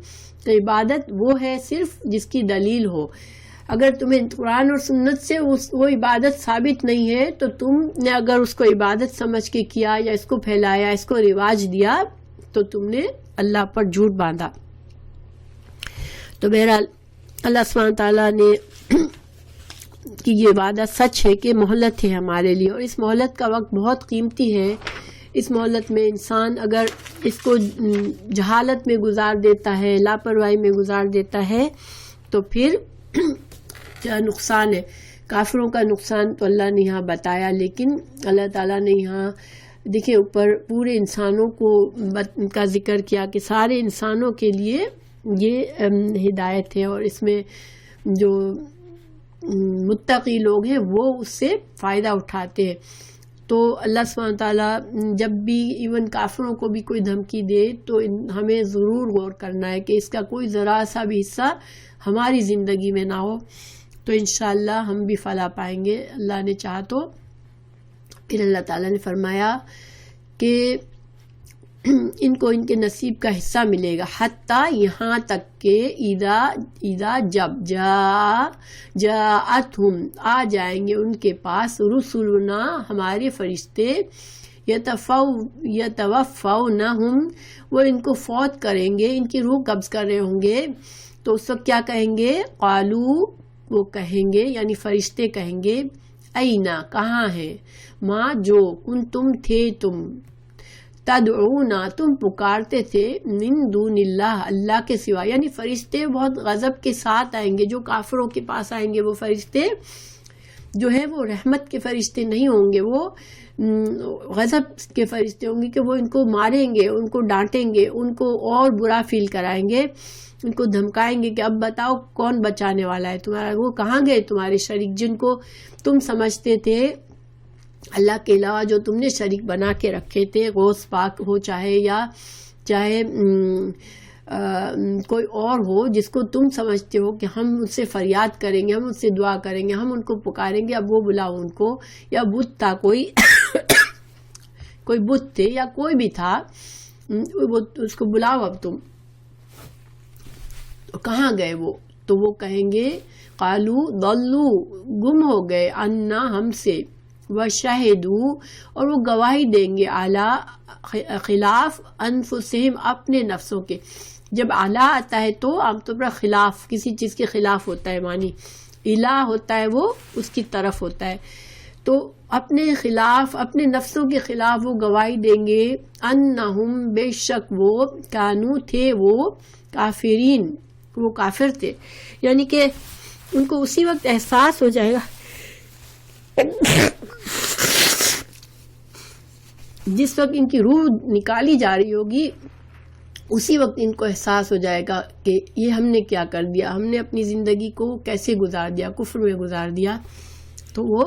تو عبادت وہ ہے صرف جس کی دلیل ہو. اگر تمہیں قرآن اور سنت سے وہ عبادت ثابت نہیں ہے تو تم نے اگر اس کو عبادت سمجھ کے کیا یا اس کو پھیلایا، اس کو رواج دیا، تو تم نے اللہ پر جھوٹ باندھا. تو بہرحال اللہ سبحانہ تعالیٰ نے کہ یہ وعدہ سچ ہے کہ مہلت ہے ہمارے لیے، اور اس مہلت کا وقت بہت قیمتی ہے. اس مہلت میں انسان اگر اس کو جہالت میں گزار دیتا ہے، لاپرواہی میں گزار دیتا ہے، تو پھر کیا نقصان ہے. کافروں کا نقصان تو اللہ نے یہاں بتایا، لیکن اللہ تعالیٰ نے یہاں دیکھیں اوپر پورے انسانوں کو کا ذکر کیا کہ سارے انسانوں کے لیے یہ ہدایت ہے، اور اس میں جو متقی لوگ ہیں وہ اس سے فائدہ اٹھاتے ہیں. تو اللہ سبحانہ تعالیٰ جب بھی ایون کافروں کو بھی کوئی دھمکی دے تو ہمیں ضرور غور کرنا ہے کہ اس کا کوئی ذرا سا بھی حصہ ہماری زندگی میں نہ ہو، تو انشاءاللہ ہم بھی فلاح پائیں گے اللہ نے چاہا تو. پھر اللہ تعالیٰ نے فرمایا کہ ان کو ان کے نصیب کا حصہ ملے گا، حتیٰ یہاں تک کہ اذا جب جاءتہم آ جائیں گے ان کے پاس رسولنا ہمارے فرشتے، یتوفونہم وہ ان کو فوت کریں گے، ان کی روح قبض کر رہے ہوں گے. تو اس وقت کیا کہیں گے؟ قالو وہ کہیں گے یعنی فرشتے کہیں گے، اینا کہاں ہے، ما جو کنتم تھے تم، تدعونا تم پکارتے تھے، من دون اللہ اللہ کے سوا. یعنی فرشتے بہت غضب کے ساتھ آئیں گے. جو کافروں کے پاس آئیں گے وہ فرشتے جو ہے وہ رحمت کے فرشتے نہیں ہوں گے، وہ غضب کے فرشتے ہوں گے کہ وہ ان کو ماریں گے، ان کو ڈانٹیں گے، ان کو اور برا فیل کرائیں گے، ان کو دھمکائیں گے کہ اب بتاؤ کون بچانے والا ہے تمہارا، وہ کہاں گئے تمہارے شریک جن کو تم سمجھتے تھے اللہ کے علاوہ، جو تم نے شریک بنا کے رکھے تھے، غوث پاک ہو چاہے کوئی اور ہو جس کو تم سمجھتے ہو کہ ہم ان سے فریاد کریں گے، ہم ان سے دعا کریں گے، ہم ان کو پکاریں گے، اب وہ بلاؤ ان کو. یا بت تھا کوئی بت تھے یا کوئی بھی تھا، اس کو بلاؤ اب تم. کہاں گئے وہ؟ تو وہ کہیں گے قالو ضلوا گم ہو گئے، انا ہم سے، وشہدوا اور وہ گواہی دیں گے، اعلیٰ خلاف انفسہم اپنے نفسوں کے. جب اعلیٰ آتا ہے تو عام طور پر خلاف کسی چیز کے خلاف ہوتا ہے، معنی الہ ہوتا ہے وہ اس کی طرف ہوتا ہے. تو اپنے خلاف اپنے نفسوں کے خلاف وہ گواہی دیں گے، انہم بے شک وہ، کانو تھے وہ، کافرین وہ کافر تھے. یعنی کہ ان کو اسی وقت احساس ہو جائے گا جس وقت ان کی روح نکالی جا رہی ہوگی، اسی وقت ان کو احساس ہو جائے گا کہ یہ ہم نے کیا کر دیا، ہم نے اپنی زندگی کو کیسے گزار دیا، کفر میں گزار دیا. تو وہ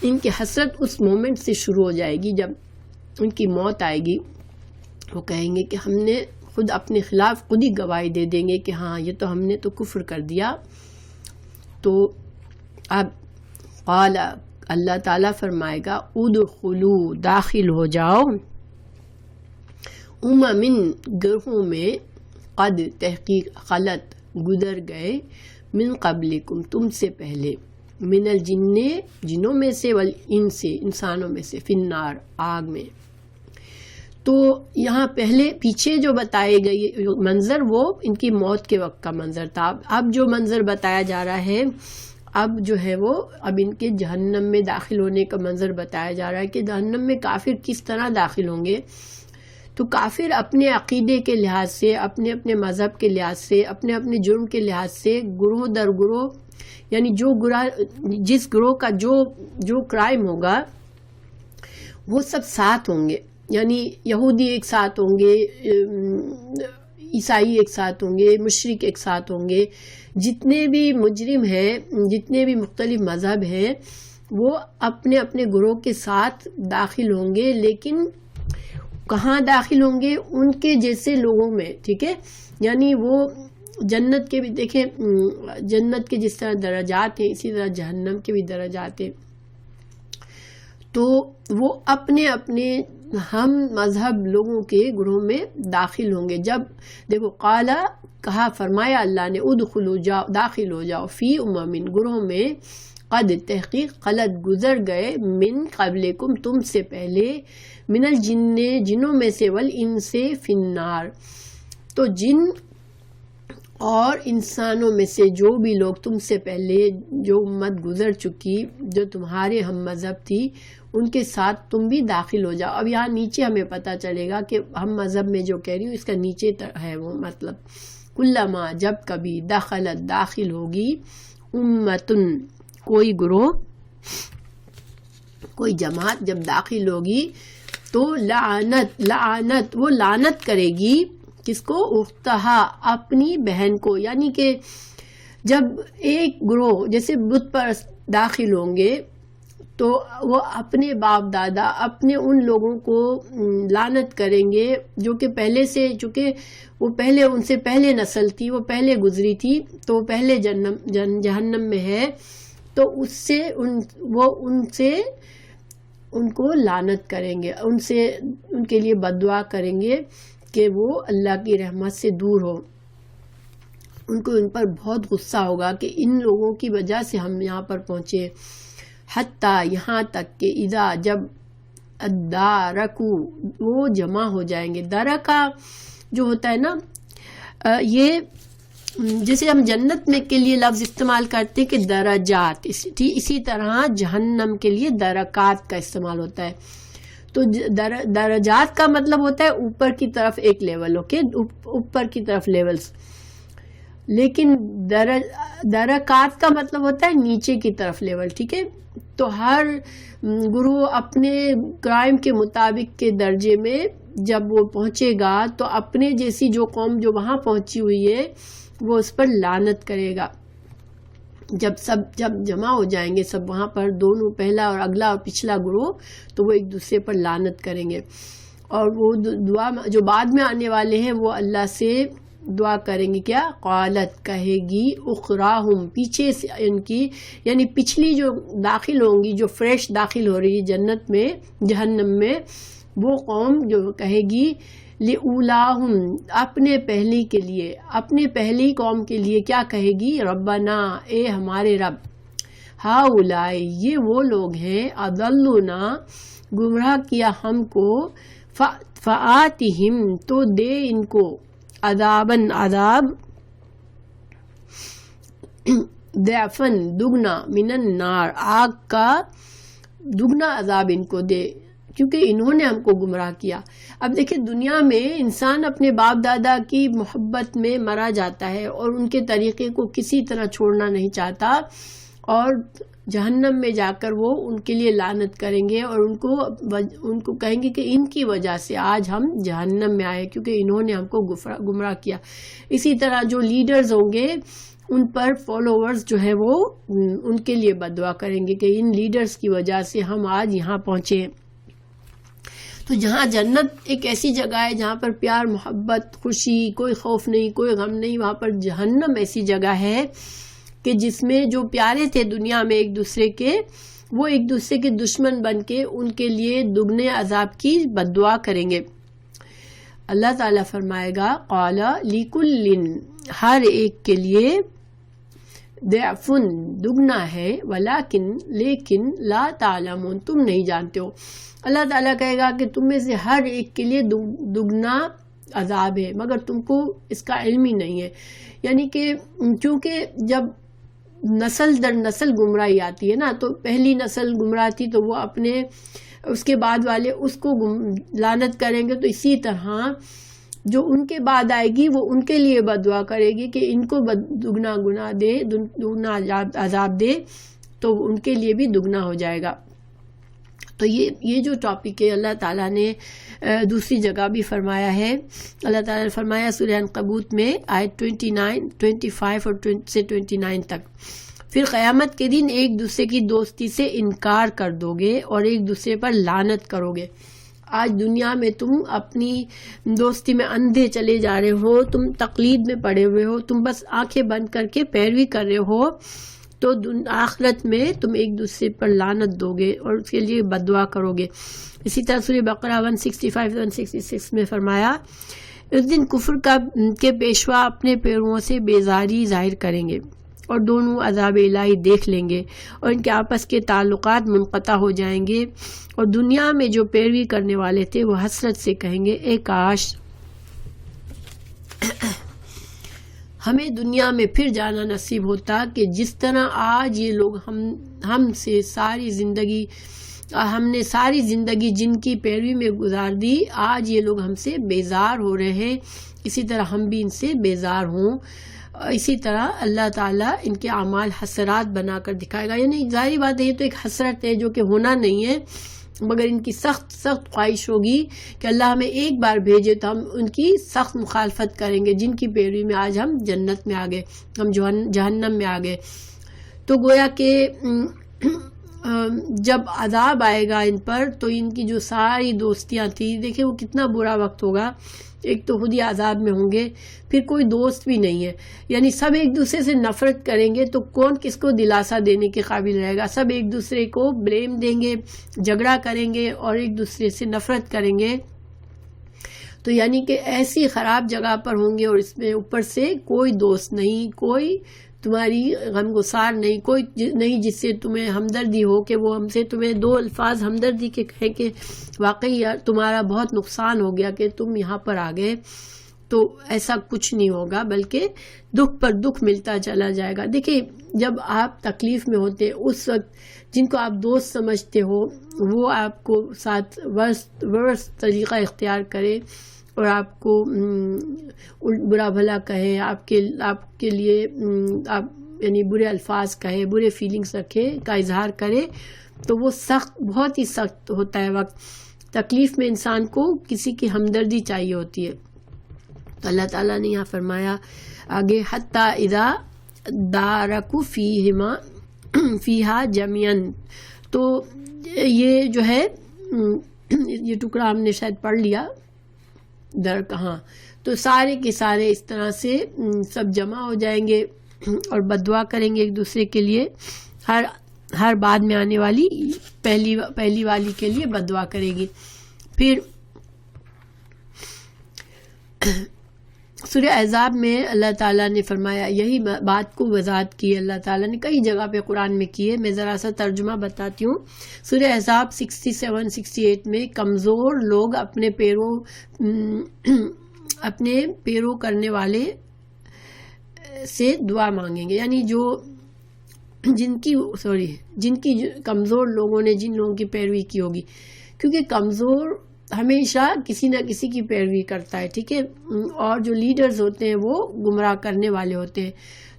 ان کی حسرت اس مومنٹ سے شروع ہو جائے گی جب ان کی موت آئے گی. وہ کہیں گے کہ ہم نے خود اپنے خلاف خود ہی گواہی دے دیں گے کہ ہاں یہ تو ہم نے تو کفر کر دیا. تو اب قال اللہ تعالیٰ فرمائے گا ادخلوا داخل ہو جاؤ، امم گروہوں میں، قد تحقیق خلط گزر گئے، من قبلکم تم سے پہلے، من الجن جنوں میں سے، والانس انسانوں میں سے، فی النار آگ میں. تو یہاں پہلے پیچھے جو بتائے گئے منظر وہ ان کی موت کے وقت کا منظر تھا. اب جو منظر بتایا جا رہا ہے اب جو ہے وہ اب ان کے جہنم میں داخل ہونے کا منظر بتایا جا رہا ہے کہ جہنم میں کافر کس طرح داخل ہوں گے. تو کافر اپنے عقیدے کے لحاظ سے، اپنے اپنے مذہب کے لحاظ سے، اپنے اپنے جرم کے لحاظ سے گروہ در گروہ، یعنی جس گروہ کا جو کرائم ہوگا وہ سب ساتھ ہوں گے. یعنی یہودی ایک ساتھ ہوں گے، عیسائی ایک ساتھ ہوں گے، مشرک ایک ساتھ ہوں گے، جتنے بھی مجرم ہیں، جتنے بھی مختلف مذہب ہیں، وہ اپنے اپنے گروہ کے ساتھ داخل ہوں گے. لیکن کہاں داخل ہوں گے؟ ان کے جیسے لوگوں میں، ٹھیک ہے. یعنی وہ جنت کے بھی دیکھیں، جنت کے جس طرح درجات ہیں اسی طرح جہنم کے بھی درجات ہیں. تو وہ اپنے اپنے ہم مذہب لوگوں کے گروہ میں داخل ہوں گے. جب دیکھو قالا کہا، فرمایا اللہ نے، ادخلوا جاؤ، داخل ہو جاؤ، فی امم گروہ میں، قد تحقیق خلت گزر گئے، من قبلکم تم سے پہلے، من الجن جنوں میں سے، والانس فی النار تو جن اور انسانوں میں سے جو بھی لوگ تم سے پہلے جو امت گزر چکی جو تمہارے ہم مذہب تھی ان کے ساتھ تم بھی داخل ہو جاؤ. اب یہاں نیچے ہمیں پتہ چلے گا کہ ہم مذہب میں جو کہہ رہی ہوں اس کا نیچے ہے وہ مطلب، کلما جب کبھی دخلت داخل ہوگی، امتن کوئی گروہ کوئی جماعت جب داخل ہوگی تو لعنت وہ لعنت کرے گی کس کو؟ اختہا اپنی بہن کو. یعنی کہ جب ایک گروہ جیسے بت پرست داخل ہوں گے تو وہ اپنے باپ دادا اپنے ان لوگوں کو لعنت کریں گے جو کہ پہلے سے، چونکہ وہ پہلے ان سے پہلے نسل تھی، وہ پہلے گزری تھی تو وہ پہلے جہنم میں ہے، تو اس سے ان کو لعنت کریں گے، ان کے لیے بد دعا کریں گے کہ وہ اللہ کی رحمت سے دور ہو. ان کو ان پر بہت غصہ ہوگا کہ ان لوگوں کی وجہ سے ہم یہاں پر پہنچے. حتیٰ یہاں تک کہ اذا جب ادارکو وہ جمع ہو جائیں گے. درکا جو ہوتا ہے نا، یہ جیسے ہم جنت میں کے لیے لفظ استعمال کرتے ہیں کہ درجات، اسی طرح جہنم کے لیے درکات کا استعمال ہوتا ہے. تو درجات کا مطلب ہوتا ہے اوپر کی طرف ایک لیول، اوکے، اوپر کی طرف لیولز. لیکن درکات کا مطلب ہوتا ہے نیچے کی طرف لیول، ٹھیک ہے. تو ہر گروہ اپنے کرائم کے مطابق کے درجے میں جب وہ پہنچے گا تو اپنے جیسی جو قوم جو وہاں پہنچی ہوئی ہے وہ اس پر لعنت کرے گا. جب جمع ہو جائیں گے سب وہاں پر، دونوں پہلا اور اگلا اور پچھلا گروہ، تو وہ ایک دوسرے پر لعنت کریں گے. اور وہ دعا جو بعد میں آنے والے ہیں وہ اللہ سے دعا کریں گے. کیا؟ قالت کہے گی، اخراہم پیچھے سے ان کی، یعنی پچھلی جو داخل ہوں گی، جو فریش داخل ہو رہی ہے جنت میں جہنم میں، وہ قوم جو کہے گی لِأُولَاهُمْ اپنے پہلی کے لیے، اپنے پہلی قوم کے لیے کیا کہے گی؟ ربنا اے ہمارے رب، ہؤلاء یہ وہ لوگ ہیں، اضلونا گمراہ کیا ہم کو، فآتہم تو دے ان کو، عذاباً عذاب، ضعفاً دگنا، من النار آگ کا دگنا عذاب ان کو دے، کیونکہ انہوں نے ہم کو گمراہ کیا. اب دیکھیں دنیا میں انسان اپنے باپ دادا کی محبت میں مرا جاتا ہے اور ان کے طریقے کو کسی طرح چھوڑنا نہیں چاہتا، اور جہنم میں جا کر وہ ان کے لیے لعنت کریں گے اور ان کو کہیں گے کہ ان کی وجہ سے آج ہم جہنم میں آئے، کیونکہ انہوں نے ہم کو گمراہ کیا. اسی طرح جو لیڈرز ہوں گے ان پر فالوورز جو ہے وہ ان کے لیے بد دعا کریں گے کہ ان لیڈرز کی وجہ سے ہم آج یہاں پہنچے. تو جہاں جنت ایک ایسی جگہ ہے جہاں پر پیار، محبت، خوشی، کوئی خوف نہیں، کوئی غم نہیں، وہاں پر جہنم ایسی جگہ ہے کہ جس میں جو پیارے تھے دنیا میں ایک دوسرے کے، وہ ایک دوسرے کے دشمن بن کے ان کے لیے دگنے عذاب کی بد دعا کریں گے. اللہ تعالیٰ فرمائے گا قال لکل ہر ایک کے لیے ضعفن دگنا ہے، ولیکن لیکن لا تعلمون تم نہیں جانتے ہو. اللہ تعالیٰ کہے گا کہ تم میں سے ہر ایک کے لیے دگنا عذاب ہے مگر تم کو اس کا علم ہی نہیں ہے. یعنی کہ چونکہ جب نسل در نسل گمراہی آتی ہے نا، تو پہلی نسل گمراہ تھی تو وہ اپنے اس کے بعد والے اس کو لعنت کریں گے، تو اسی طرح جو ان کے بعد آئے گی وہ ان کے لیے بد دعا کرے گی کہ ان کو دگنا گناہ دے، دگنا عذاب دے، تو ان کے لیے بھی دگنا ہو جائے گا. تو یہ جو ٹاپک ہے اللہ تعالیٰ نے دوسری جگہ بھی فرمایا ہے. اللہ تعالیٰ نے فرمایا سورہ عنکبوت میں آیت 25 اور 29 تک، پھر قیامت کے دن ایک دوسرے کی دوستی سے انکار کر دو گے اور ایک دوسرے پر لعنت کرو گے. آج دنیا میں تم اپنی دوستی میں اندھے چلے جا رہے ہو، تم تقلید میں پڑے ہوئے ہو، تم بس آنکھیں بند کر کے پیروی کر رہے ہو، تو آخرت میں تم ایک دوسرے پر لعنت دو گے اور اس کے لیے بددعا کرو گے۔ اسی طرح سورہ بقرہ 165 166 میں فرمایا اس دن کفر کے پیشوا اپنے پیرووں سے بیزاری ظاہر کریں گے اور دونوں عذاب الہی دیکھ لیں گے اور ان کے آپس کے تعلقات منقطع ہو جائیں گے، اور دنیا میں جو پیروی کرنے والے تھے وہ حسرت سے کہیں گے اے کاش ہمیں دنیا میں پھر جانا نصیب ہوتا کہ جس طرح آج یہ لوگ ہم سے ہم نے ساری زندگی جن کی پیروی میں گزار دی، آج یہ لوگ ہم سے بیزار ہو رہے ہیں، اسی طرح ہم بھی ان سے بیزار ہوں۔ اسی طرح اللہ تعالیٰ ان کے اعمال حسرات بنا کر دکھائے گا، یعنی ظاہری بات ہے یہ تو ایک حسرت ہے جو کہ ہونا نہیں ہے، مگر ان کی سخت سخت خواہش ہوگی کہ اللہ ہمیں ایک بار بھیجے تو ہم ان کی سخت مخالفت کریں گے، جن کی پیروی میں آج ہم جنت میں آ گئے، ہم جہنم میں آ گئے۔ تو گویا کہ جب عذاب آئے گا ان پر تو ان کی جو ساری دوستیاں تھیں، دیکھیں وہ کتنا برا وقت ہوگا، ایک تو خود ہی عذاب میں ہوں گے، پھر کوئی دوست بھی نہیں ہے، یعنی سب ایک دوسرے سے نفرت کریں گے تو کون کس کو دلاسا دینے کے قابل رہے گا، سب ایک دوسرے کو بلیم دیں گے، جھگڑا کریں گے اور ایک دوسرے سے نفرت کریں گے، تو یعنی کہ ایسی خراب جگہ پر ہوں گے اور اس میں اوپر سے کوئی دوست نہیں، کوئی تمہاری غمگسار نہیں، کوئی نہیں جس سے تمہیں ہمدردی ہو کہ وہ ہم سے تمہیں دو الفاظ ہمدردی کے کہے کہ واقعی یار تمہارا بہت نقصان ہو گیا کہ تم یہاں پر آ گئے، تو ایسا کچھ نہیں ہوگا، بلکہ دکھ پر دکھ ملتا چلا جائے گا۔ دیکھیں جب آپ تکلیف میں ہوتے اس وقت جن کو آپ دوست سمجھتے ہو وہ آپ کو ساتھ ورست طریقہ اختیار کرے اور آپ کو برا بھلا کہے، آپ کے لیے آپ یعنی برے الفاظ کہے، برے فیلنگز رکھے کا اظہار کرے، تو وہ سخت بہت ہی سخت ہوتا ہے وقت۔ تکلیف میں انسان کو کسی کی ہمدردی چاہیے ہوتی ہے، تو اللہ تعالیٰ نے یہاں فرمایا آگے حتی اذا دارکوا فیہا جميعا، تو یہ جو ہے یہ ٹکڑا ہم نے شاید پڑھ لیا کہاں، تو سارے کے سارے اس طرح سے سب جمع ہو جائیں گے اور بددعا کریں گے ایک دوسرے کے لیے، ہر بعد میں آنے والی پہلی والی کے لیے بددعا کرے گی۔ پھر سورہ احزاب میں اللہ تعالیٰ نے فرمایا یہی بات کو وضاحت کی، اللہ تعالیٰ نے کئی جگہ پہ قرآن میں کی ہے، میں ذرا سا ترجمہ بتاتی ہوں۔ سورہ احزاب 67-68 میں کمزور لوگ اپنے پیرو کرنے والے سے دعا مانگیں گے، یعنی جن کی کمزور لوگوں نے جن لوگوں کی پیروی کی ہوگی، کیونکہ کمزور ہمیشہ کسی نہ کسی کی پیروی کرتا ہے، ٹھیک ہے، اور جو لیڈرز ہوتے ہیں وہ گمراہ کرنے والے ہوتے ہیں،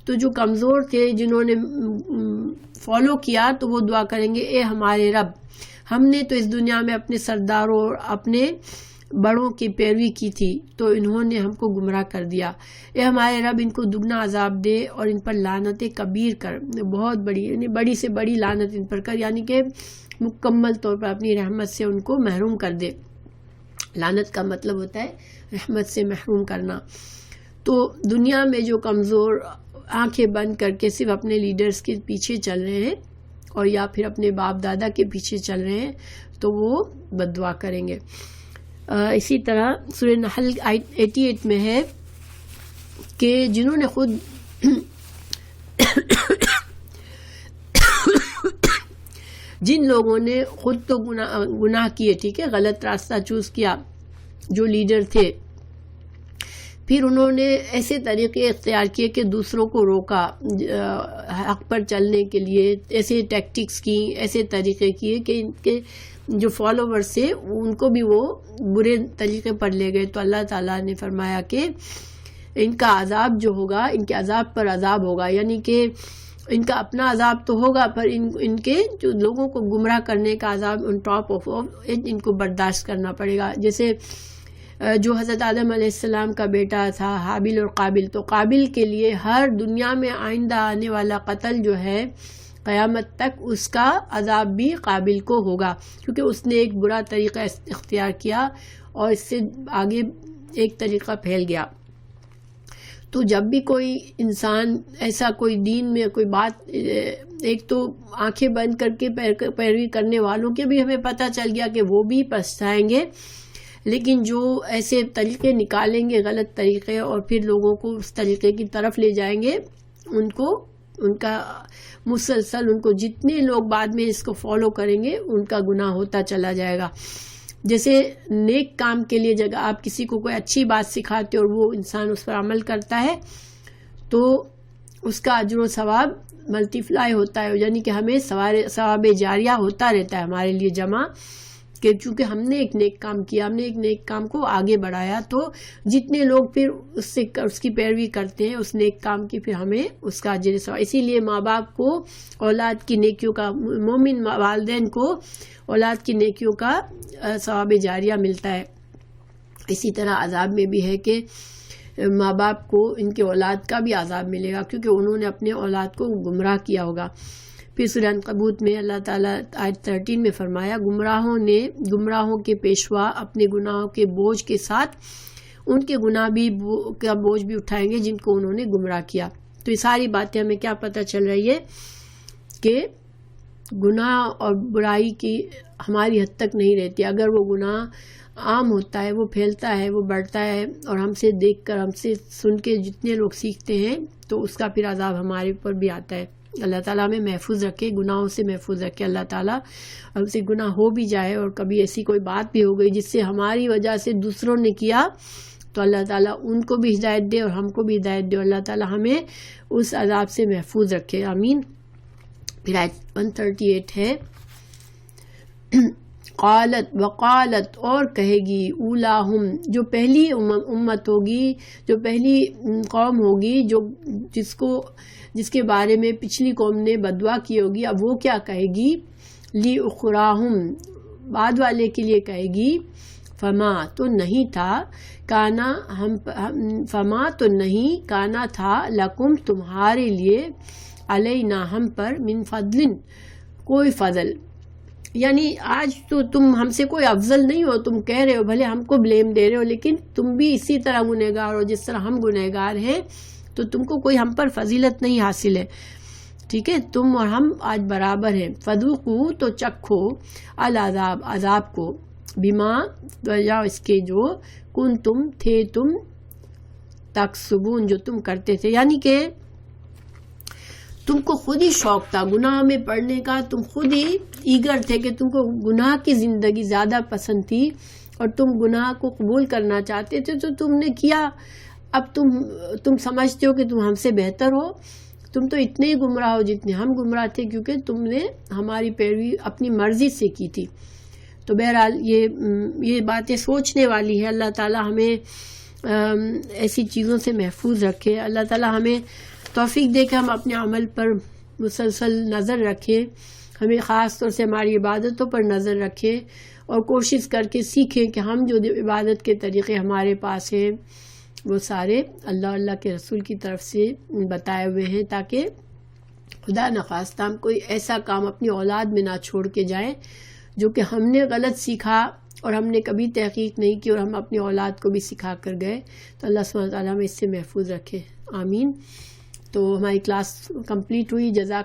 تو جو کمزور تھے جنہوں نے فالو کیا تو وہ دعا کریں گے اے ہمارے رب، ہم نے تو اس دنیا میں اپنے سرداروں اور اپنے بڑوں کی پیروی کی تھی تو انہوں نے ہم کو گمراہ کر دیا، اے ہمارے رب ان کو دگنا عذاب دے اور ان پر لعنت کبیر کر، بہت بڑی یعنی بڑی سے بڑی لعنت ان پر کر، یعنی کہ مکمل طور پر اپنی رحمت سے ان کو محروم کر دے۔ لعنت کا مطلب ہوتا ہے رحمت سے محروم کرنا۔ تو دنیا میں جو کمزور آنکھیں بند کر کے صرف اپنے لیڈرز کے پیچھے چل رہے ہیں اور یا پھر اپنے باپ دادا کے پیچھے چل رہے ہیں تو وہ بددعا کریں گے۔ اسی طرح سورہ نحل 88 میں ہے کہ جنہوں نے خود جن لوگوں نے خود تو گناہ کیے، ٹھیک ہے، غلط راستہ چوز کیا، جو لیڈر تھے، پھر انہوں نے ایسے طریقے اختیار کیے کہ دوسروں کو روکا حق پر چلنے کے لیے، ایسے ٹیکٹکس کی، ایسے طریقے کیے کہ ان کے جو فالوورز تھے ان کو بھی وہ برے طریقے پر لے گئے، تو اللہ تعالیٰ نے فرمایا کہ ان کا عذاب جو ہوگا، ان کے عذاب پر عذاب ہوگا، یعنی کہ ان کا اپنا عذاب تو ہوگا پر ان کے جو لوگوں کو گمراہ کرنے کا عذاب ان ٹاپ آف ان کو برداشت کرنا پڑے گا۔ جیسے جو حضرت آدم علیہ السلام کا بیٹا تھا حابیل اور قابل، تو قابل کے لیے ہر دنیا میں آئندہ آنے والا قتل جو ہے قیامت تک اس کا عذاب بھی قابل کو ہوگا، کیونکہ اس نے ایک برا طریقہ اختیار کیا اور اس سے آگے ایک طریقہ پھیل گیا۔ تو جب بھی کوئی انسان ایسا کوئی دین میں کوئی بات، ایک تو آنکھیں بند کر کے پیروی کرنے والوں کے بھی ہمیں پتہ چل گیا کہ وہ بھی پچھتائیں گے، لیکن جو ایسے طریقے نکالیں گے غلط طریقے اور پھر لوگوں کو اس طریقے کی طرف لے جائیں گے، ان کا مسلسل ان کو جتنے لوگ بعد میں اس کو فالو کریں گے ان کا گناہ ہوتا چلا جائے گا۔ جیسے نیک کام کے لیے جگہ آپ کسی کو کوئی اچھی بات سکھاتے اور وہ انسان اس پر عمل کرتا ہے تو اس کا اجر و ثواب ملٹی پلائی ہوتا ہے، یعنی کہ ہمیں ثواب جاریہ ہوتا رہتا ہے ہمارے لیے جمع، کہ چونکہ ہم نے ایک نیک کام کیا، ہم نے ایک نیک کام کو آگے بڑھایا، تو جتنے لوگ پھر اس کی پیروی کرتے ہیں اس نیک کام کی، پھر ہمیں اس کا اجر ثواب۔ اسی لیے ماں باپ کو اولاد کی نیکیوں کا، مومن والدین کو اولاد کی نیکیوں کا ثواب جاریہ ملتا ہے۔ اسی طرح عذاب میں بھی ہے کہ ماں باپ کو ان کے اولاد کا بھی عذاب ملے گا، کیونکہ انہوں نے اپنے اولاد کو گمراہ کیا ہوگا۔ پھر سورہ عنکبوت میں اللہ تعالیٰ آیت 13 میں فرمایا، گمراہوں کے پیشوا اپنے گناہوں کے بوجھ کے ساتھ ان کے گناہ بھی کا بوجھ بھی اٹھائیں گے جن کو انہوں نے گمراہ کیا۔ تو یہ ساری باتیں ہمیں کیا پتہ چل رہی ہے کہ گناہ اور برائی کی ہماری حد تک نہیں رہتی۔ اگر وہ گناہ عام ہوتا ہے، وہ پھیلتا ہے، وہ بڑھتا ہے، اور ہم سے دیکھ کر، ہم سے سن کے جتنے لوگ سیکھتے ہیں تو اس کا پھر عذاب ہمارے اوپر بھی آتا ہے۔ اللہ تعالیٰ ہمیں محفوظ رکھے، گناہوں سے محفوظ رکھے اللہ تعالیٰ۔ ہم سے گناہ ہو بھی جائے اور کبھی ایسی کوئی بات بھی ہو گئی جس سے ہماری وجہ سے دوسروں نے کیا، تو اللہ تعالیٰ ان کو بھی ہدایت دے اور ہم کو بھی ہدایت دے، اللہ تعالیٰ ہمیں اس عذاب سے محفوظ رکھے، آمین۔ پھر آیت 138 ہے، وقالت اور کہے گی، اولاہم جو پہلی امت ہوگی، جو پہلی قوم ہوگی، جس کے بارے میں پچھلی قوم نے بددعا کی ہوگی، اب وہ کیا کہے گی، لی اخراہم بعد والے کے لیے کہے گی، فما تو نہیں تھا لکم تمہارے لیے، علینا ہم پر، من فضل کوئی فضل، یعنی آج تو تم ہم سے کوئی افضل نہیں ہو، تم کہہ رہے ہو بھلے ہم کو بلیم دے رہے ہو لیکن تم بھی اسی طرح گنہگار ہو جس طرح ہم گنہگار ہیں، تو تم کو کوئی ہم پر فضیلت نہیں حاصل ہے، ٹھیک ہے، تم اور ہم آج برابر ہیں۔ فذوقوا تو چکھو العذاب عذاب کو، بما وجہ اس کے جو کنتم تھے تم تکسبون جو تم کرتے تھے، یعنی کہ تم کو خود ہی شوق تھا گناہ میں پڑنے کا، تم خود ہی ایگر تھے کہ تم کو گناہ کی زندگی زیادہ پسند تھی اور تم گناہ کو قبول کرنا چاہتے تھے، تو تم نے کیا۔ اب تم سمجھتے ہو کہ تم ہم سے بہتر ہو، تم تو اتنے ہی گمراہ ہو جتنے ہم گمراہ تھے، کیونکہ تم نے ہماری پیروی اپنی مرضی سے کی تھی۔ تو بہرحال یہ باتیں سوچنے والی ہے۔ اللہ تعالیٰ ہمیں ایسی چیزوں سے محفوظ رکھے، اللہ تعالیٰ ہمیں توفیق دے کہ ہم اپنے عمل پر مسلسل نظر رکھیں، ہمیں خاص طور سے ہماری عبادتوں پر نظر رکھیں اور کوشش کر کے سیکھیں کہ ہم جو عبادت کے طریقے ہمارے پاس ہیں وہ سارے اللہ کے رسول کی طرف سے بتائے ہوئے ہیں، تاکہ خدا نخواستہ ہم کوئی ایسا کام اپنی اولاد میں نہ چھوڑ کے جائیں جو کہ ہم نے غلط سیکھا اور ہم نے کبھی تحقیق نہیں کی اور ہم اپنی اولاد کو بھی سکھا کر گئے۔ تو اللہ سبحانہ وتعالیٰ ہمیں اس سے محفوظ رکھے، آمین۔ تو ہماری کلاس کمپلیٹ ہوئی، جزاک